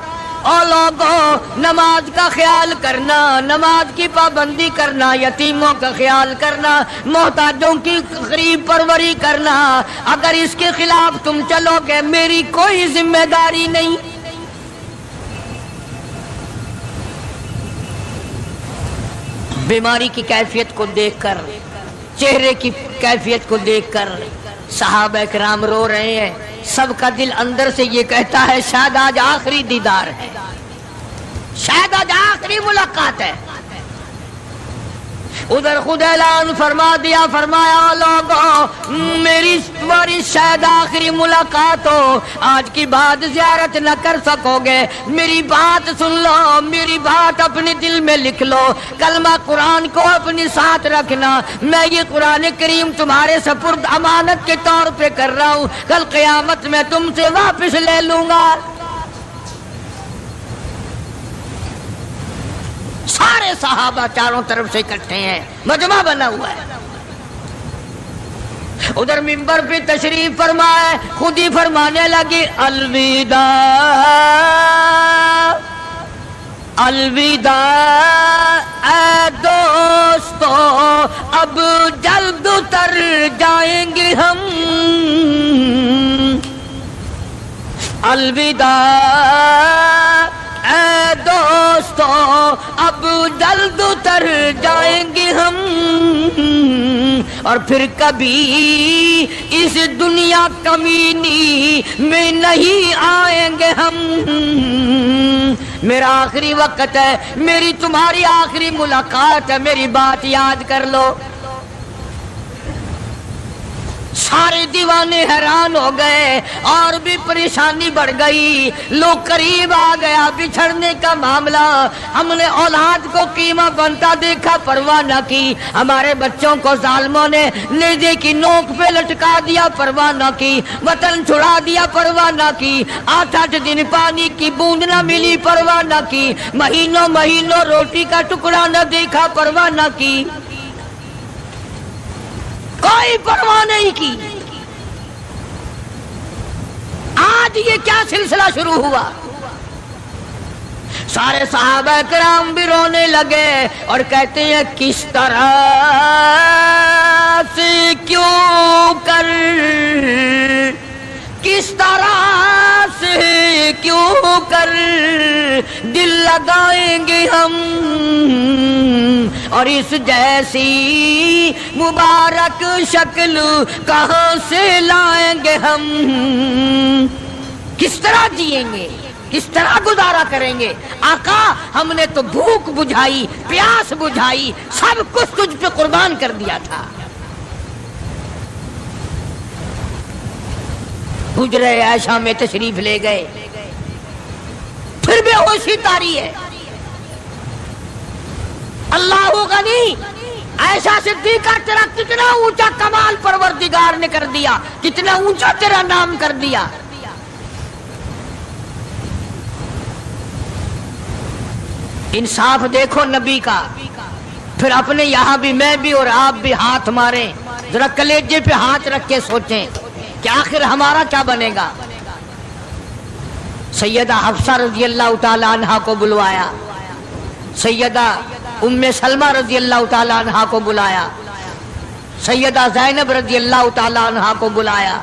A: اور لوگوں نماز کا خیال کرنا، نماز کی پابندی کرنا، یتیموں کا خیال کرنا، محتاجوں کی غریب پروری کرنا، اگر اس کے خلاف تم چلو گے میری کوئی ذمہ داری نہیں۔ بیماری کی کیفیت کو دیکھ کر، چہرے کی کیفیت کو دیکھ کر صحابہ کرام رو رہے ہیں، سب کا دل اندر سے یہ کہتا ہے شاید آج آخری دیدار ہے، شاید آج آخری ملاقات ہے۔ ادھر خود اعلان فرما دیا، فرمایا لوگوں میری تمہاری شاید آخری ملاقات ہو، آج کی بعد زیارت نہ کر سکو گے، میری بات سن لو، میری بات اپنے دل میں لکھ لو، کلمہ قرآن کو اپنے ساتھ رکھنا، میں یہ قرآن کریم تمہارے سپرد امانت کے طور پہ کر رہا ہوں، کل قیامت میں تم سے واپس لے لوں گا۔ سارے صحابہ چاروں طرف سے اکٹھے ہیں، مجمع بنا ہوا ہے۔ ادھر منبر پہ تشریف فرمائے، خود ہی فرمانے لگی الوداع الوداع اے دوستو، اب جلد اتر جائیں گے ہم، الوداع اے دوستو اب جلد اتر جائیں گے ہم، اور پھر کبھی اس دنیا کمینی میں نہیں آئیں گے ہم، میرا آخری وقت ہے، میری تمہاری آخری ملاقات ہے، میری بات یاد کر لو۔ سارے دیوانے حیران ہو گئے اور بھی پریشانی بڑھ گئی. لوگ قریب آ گیا بچھڑنے کا معاملہ. ہم نے اولاد کو قیمہ بنتا دیکھا پرواہ نہ کی. ہمارے بچوں کو ظالموں نے نیزے کی نوک پہ لٹکا دیا پرواہ نہ کی. وطن چھڑا دیا پرواہ نہ کی. 8 دن پانی کی بوند نہ ملی پرواہ نہ کی. مہینوں مہینوں روٹی کا ٹکڑا نہ دیکھا پرواہ نہ کی. کوئی پرواہ نہیں کی. آج یہ کیا سلسلہ شروع ہوا؟ سارے صحابہ کرام بھی رونے لگے اور کہتے ہیں کس طرح سے کیوں کر، کس طرح سے کیوں کر دل لگائیں گے ہم، اور اس جیسی مبارک شکل کہاں سے لائیں گے ہم. کس طرح جئیں گے، کس طرح گزارا کریں گے؟ آقا ہم نے تو بھوک بجھائی، پیاس بجھائی، سب کچھ تجھ پہ قربان کر دیا تھا. حجرہ عائشہ میں تشریف لے گئے، پھر بے ہوشی طاری ہے. اللہ غنی، عائشہ صدیقہ تیرا کتنا اونچا کمال پروردگار نے کر دیا، کتنا اونچا تیرا نام کر دیا. انصاف دیکھو نبی کا. پھر اپنے یہاں بھی میں بھی اور آپ بھی ہاتھ ماریں، ذرا کلیجے پہ ہاتھ رکھ کے سوچیں کہ آخر ہمارا کیا بنے گا. سیدہ حفصہ رضی اللہ تعالی عنہا کو بلوایا، سیدہ ام سلمہ رضی اللہ تعالی عنہا کو بلایا، سیدہ زینب رضی اللہ تعالی عنہا کو بلایا.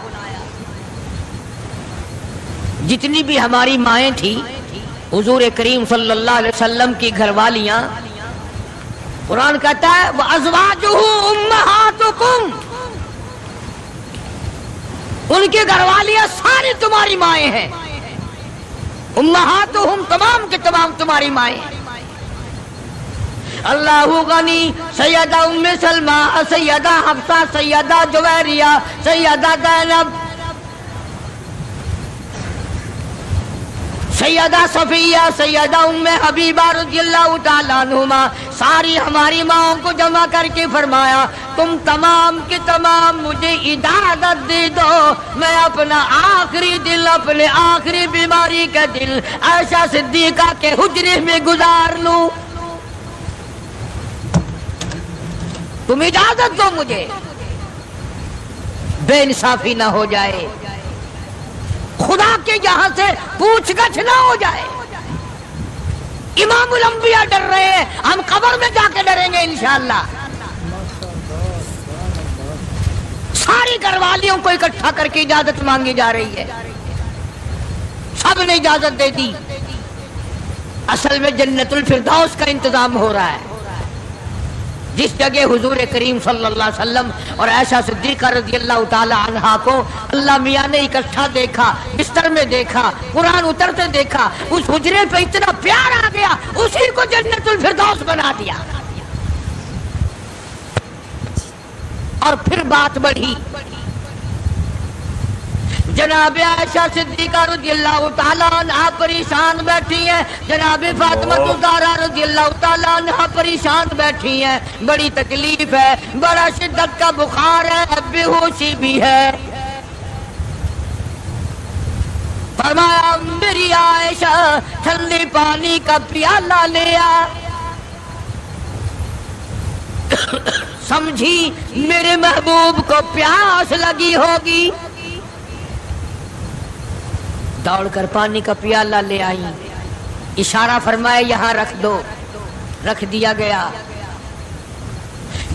A: جتنی بھی ہماری مائیں تھیں، حضور کریم صلی اللہ علیہ وسلم کی گھر والیاں، قرآن کہتا ہے وَأَزْوَاجُهُ أُمَّهَاتُكُمْ، ان کی گھر والیاں ساری تمہاری مائیں ہیں. امہاتہم، تمام کے تمام تمہاری مائیں ہیں. اللہ غنی، سیدہ ام سلمہ، سیدہ حفصہ، سیدہ جویریہ، سیدہ زینب، سیدہ صفیہ، سیدہ ام حبیبہ رضی اللہ تعالیٰ عنہما، ساری ہماری ماں کو جمع کر کے فرمایا تم تمام کے تمام مجھے اجازت دے دو، میں اپنا آخری دل، اپنے آخری بیماری کا دل عائشہ صدیقہ کے حجرے میں گزار لوں. تم اجازت دو مجھے، بے انصافی نہ ہو جائے، خدا کے یہاں سے پوچھ گچھ نہ ہو جائے. امام الانبیاء ڈر رہے ہیں، ہم قبر میں جا کے ڈریں گے انشاءاللہ. ساری گھر والیوں کو اکٹھا کر کے اجازت مانگی جا رہی ہے، سب نے اجازت دے دی. اصل میں جنت الفردوس کا انتظام ہو رہا ہے، جس جگہ حضور کریم صلی اللہ علیہ وسلم اور عائشہ صدیقہ رضی اللہ تعالی عنہا کو اللہ میاں نے اکٹھا دیکھا، بستر میں دیکھا، قرآن اترتے دیکھا، اس حجرے پہ اتنا پیار آ گیا، اسی کو جنت الفردوس بنا دیا. اور پھر بات بڑھی. جناب عائشہ صدیقہ رضی اللہ تعالیٰ عنہ پریشان بیٹھی ہیں، جناب فاطمہ الزہرا رضی اللہ تعالیٰ عنہ پریشان بیٹھی ہیں، بڑی تکلیف ہے، بڑا شدت کا بخار ہے، بے ہوشی بھی ہے. فرمایا میری عائشہ ٹھنڈے پانی کا پیالہ لے آ. سمجھی میرے محبوب کو پیاس لگی ہوگی، دوڑ کر پانی کا پیالہ لے آئی، اشارہ فرمایا یہاں رکھ دو، رکھ دیا گیا.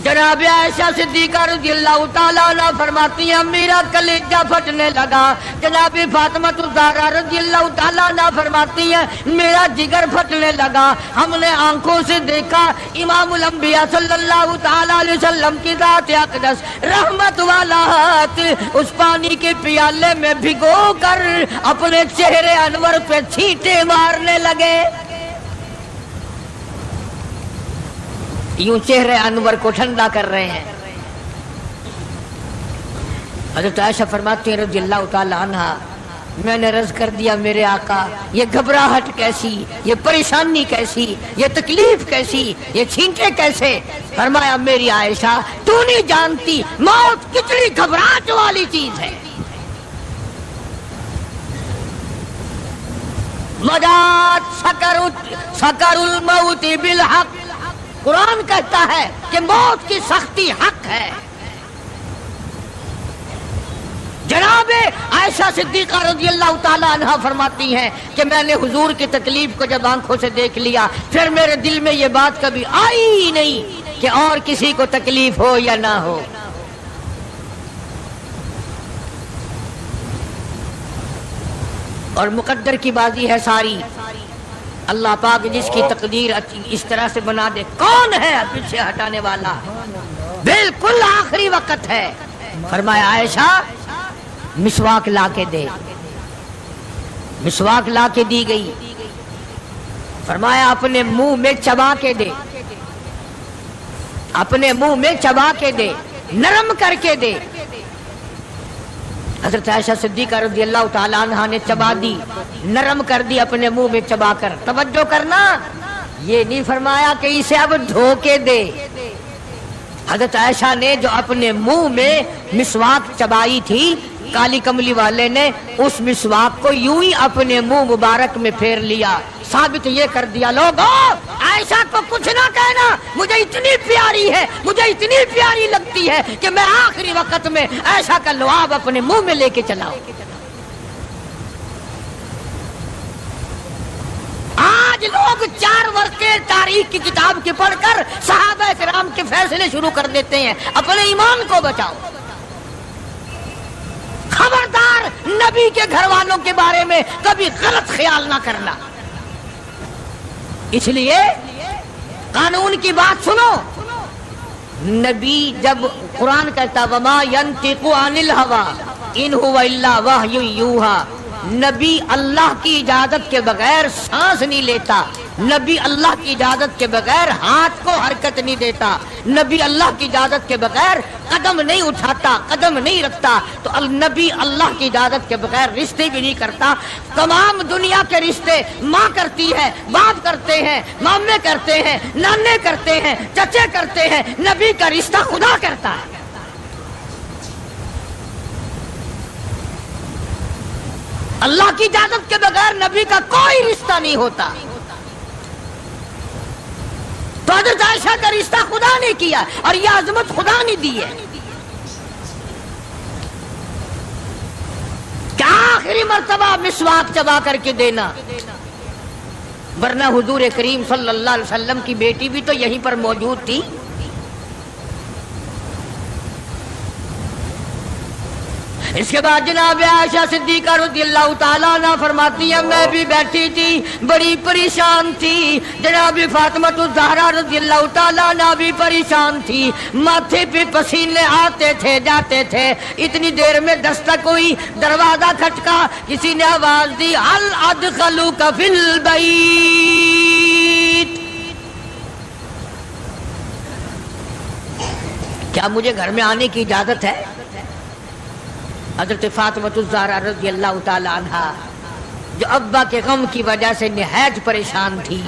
A: جناب عائشہ صدیقہ رضی اللہ تعالیٰ عنہ فرماتی ہیں میرا کلیجہ پھٹنے لگا. جناب فاطمہ الزہرا رضی اللہ تعالیٰ عنہ فرماتی ہیں میرا جگر پھٹنے لگا. ہم نے آنکھوں سے دیکھا امام الانبیاء صلی اللہ تعالیٰ علیہ وسلم کی ذات اقدس رحمت والا ہاتھ اس پانی کے پیالے میں بھگو کر اپنے چہرے انور پہ چھینٹے مارنے لگے. یوں چہرے انور کو ٹھنڈا کر رہے ہیں. حضرت عائشہ فرماتی ہیں رضی اللہ تعالی عنہا، میں نے عرض کر دیا میرے آقا یہ گھبراہٹ کیسی، یہ پریشانی کیسی، یہ تکلیف کیسی، یہ چھینٹے کیسے؟ فرمایا میری عائشہ تو نہیں جانتی موت کتنی گھبراہٹ والی چیز ہے۔ مجاد سکر الموت بالحق، قرآن کہتا ہے کہ موت کی سختی حق ہے۔ جناب عائشہ صدیقہ رضی اللہ تعالی عنہا فرماتی ہیں کہ میں نے حضور کی تکلیف کو جب آنکھوں سے دیکھ لیا پھر میرے دل میں یہ بات کبھی آئی ہی نہیں کہ اور کسی کو تکلیف ہو یا نہ ہو۔ اور مقدر کی بازی ہے ساری، اللہ پاک جس کی تقدیر اس طرح سے بنا دے، کون ہے پیچھے ہٹانے والا؟ بالکل آخری وقت ہے۔ فرمایا عائشہ مسواک لا کے دے، مسواک لا کے دی گئی۔ فرمایا اپنے منہ میں چبا کے دے، اپنے منہ میں چبا کے دے، نرم کر کے دے۔ حضرت عائشہ صدیقہ رضی اللہ تعالی عنہا نے چبا دی، نرم کر دی اپنے منہ میں چبا کر۔ توجہ کرنا، یہ نہیں فرمایا کہ اسے اب دھو کے دے۔ حضرت عائشہ نے جو اپنے منہ میں مسواک چبائی تھی، کالی کملی والے نے اس مسواک کو یوں ہی اپنے منہ مبارک میں پھیر لیا، ثابت یہ کر دیا لوگوں عائشہ کو کچھ نہ کہنا، مجھے اتنی پیاری ہے، مجھے اتنی پیاری لگتی ہے کہ میں آخری وقت میں عائشہ کا لعاب اپنے منہ میں لے کے چلا ہوں۔ آج لوگ 4 ورقے تاریخ کی کتاب کے پڑھ کر صحابہ کرام کے فیصلے شروع کر دیتے ہیں۔ اپنے ایمان کو بچاؤ، خبردار نبی کے گھر والوں کے بارے میں کبھی غلط خیال نہ کرنا۔ اس لیے قانون کی بات سنو، نبی جب قرآن کہتا وما ينطق عن الهوى ان هو الا وحی یوحی، نبی اللہ کی اجازت کے بغیر سانس نہیں لیتا، نبی اللہ کی اجازت کے بغیر ہاتھ کو حرکت نہیں دیتا، نبی اللہ کی اجازت کے بغیر قدم نہیں اٹھاتا، قدم نہیں رکھتا، تو نبی اللہ کی اجازت کے بغیر رشتے بھی نہیں کرتا۔ تمام دنیا کے رشتے ماں کرتی ہے، باپ کرتے ہیں، مامے کرتے ہیں، نانے کرتے ہیں، چچے کرتے ہیں، نبی کا رشتہ خدا کرتا ہے۔ اللہ کی اجازت کے بغیر نبی کا کوئی رشتہ نہیں ہوتا۔ تو حضرت عائشہ کا رشتہ خدا نے کیا اور یہ عظمت خدا نے دی ہے کہ آخری مرتبہ مسواک چبا کر کے دینا، ورنہ حضور کریم صلی اللہ علیہ وسلم کی بیٹی بھی تو یہیں پر موجود تھی۔ اس کے بعد جناب عائشہ صدیقہ رضی اللہ تعالیٰ عنہ فرماتی ہیں میں بھی بیٹھی تھی، بڑی پریشان تھی، جناب فاطمہ الزہرا رضی اللہ تعالیٰ عنہ بھی پریشان تھی، ماتھے پہ پسینے آتے تھے جاتے تھے۔ اتنی دیر میں دستک ہوئی، دروازہ کھٹکا، کسی نے آواز دی هل ادخلوک فی البیت، کیا مجھے گھر میں آنے کی اجازت ہے؟ حضرت فاطمہ الزہرا رضی اللہ تعالی عنہا جو ابا کے غم کی وجہ سے نہایت پریشان تھی،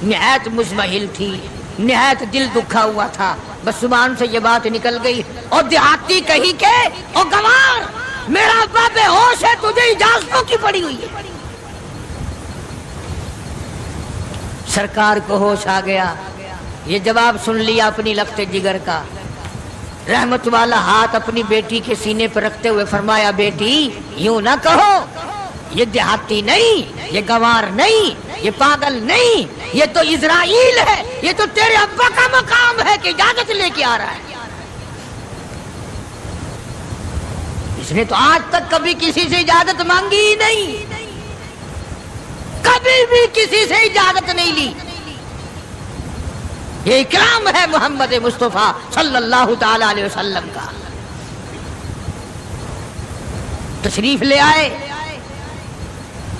A: نہایت مزمحل تھی، نہایت دل دکھا ہوا تھا، بس زبان سے یہ بات نکل گئی اور دیہاتی کہیں کہ او گوار میرا ابا بے ہوش ہے، تجھے اجازتوں کی پڑی ہوئی ہے۔ سرکار کو ہوش آ گیا، یہ جواب سن لیا اپنی لخت جگر کا، رحمت والا ہاتھ اپنی بیٹی کے سینے پر رکھتے ہوئے فرمایا بیٹی یوں نہ کہو، یہ دیہاتی نہیں، یہ گوار نہیں، یہ پاگل نہیں، یہ تو اسرائیل ہے، یہ تو تیرے ابا کا مقام ہے کہ اجازت لے کے آ رہا ہے۔ اس نے تو آج تک کبھی کسی سے اجازت مانگی ہی نہیں، کبھی بھی کسی سے اجازت نہیں لی۔ یہ اکرام ہے محمد مصطفیٰ صلی اللہ تعالی علیہ وسلم کا۔ تشریف لے آئے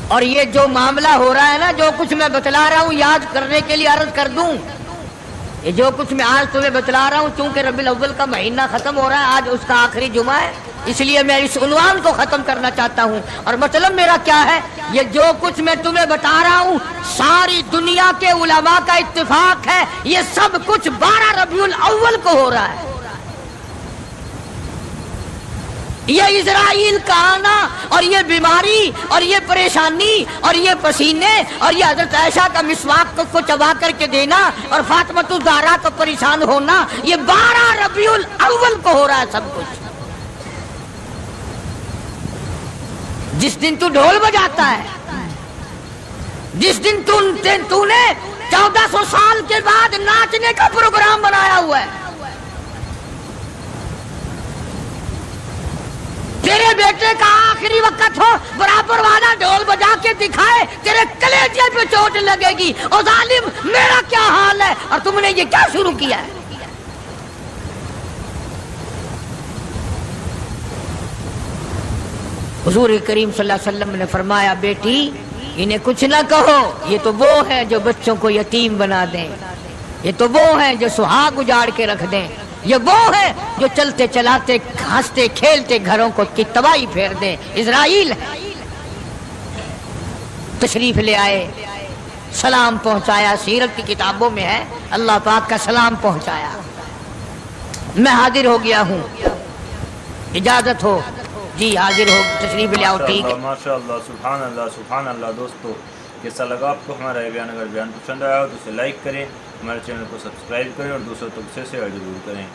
A: اور یہ جو معاملہ ہو رہا ہے نا، جو کچھ میں بتلا رہا ہوں یاد کرنے کے لیے عرض کر دوں، یہ جو کچھ میں آج تمہیں بتلا رہا ہوں، چونکہ ربیع الاول کا مہینہ ختم ہو رہا ہے، آج اس کا آخری جمعہ ہے، اس لیے میں اس عنوان کو ختم کرنا چاہتا ہوں، اور مطلب میرا کیا ہے، یہ جو کچھ میں تمہیں بتا رہا ہوں ساری دنیا کے علماء کا اتفاق ہے، یہ سب کچھ 12 ربیع الاول کو ہو رہا ہے۔ یہ اسرائیل کا آنا اور یہ بیماری اور یہ پریشانی اور یہ پسینے اور یہ حضرت عائشہ کا مسواک کو چبا کر کے دینا اور فاطمۃ الزہرا کو پریشان ہونا، یہ 12 ربیع الاول کو ہو رہا ہے سب کچھ۔ جس دن تو ڈھول بجاتا ہے، جس دن تو نے 1400 سال کے بعد ناچنے کا پروگرام بنایا ہوا ہے، تیرے بیٹے کا آخری وقت ہو برابر والا ڈھول بجا کے دکھائے، تیرے کلیجے پہ چوٹ لگے گی۔ او ظالم، میرا کیا حال ہے اور تم نے یہ کیا شروع کیا ہے؟ حضور کریم صلی اللہ علیہ وسلم نے فرمایا، بیٹی انہیں کچھ نہ کہو، یہ تو وہ ہیں جو بچوں کو یتیم بنا دیں، یہ تو وہ ہیں جو سہاگ اجاڑ کے رکھ دیں، یہ وہ ہیں جو چلتے چلاتے ہنستے کھیلتے گھروں کو کی تباہی پھیر دیں۔ اسرائیل تشریف لے آئے، سلام پہنچایا، سیرت کی کتابوں میں ہے اللہ پاک کا سلام پہنچایا۔ میں حاضر ہو گیا ہوں، اجازت ہو؟ جی حاضر ہو، تشریف لے آؤ۔ ٹھیک ہے،
B: ماشاء اللہ، سبحان اللہ، سبحان اللہ۔ دوستو کیسا لگا آپ کو ہمارا یہ بیان؟ اگر بیان پسند آیا ہو تو اسے لائک کریں، ہمارے چینل کو سبسکرائب کریں اور دوسروں تک سے شیئر ضرور کریں۔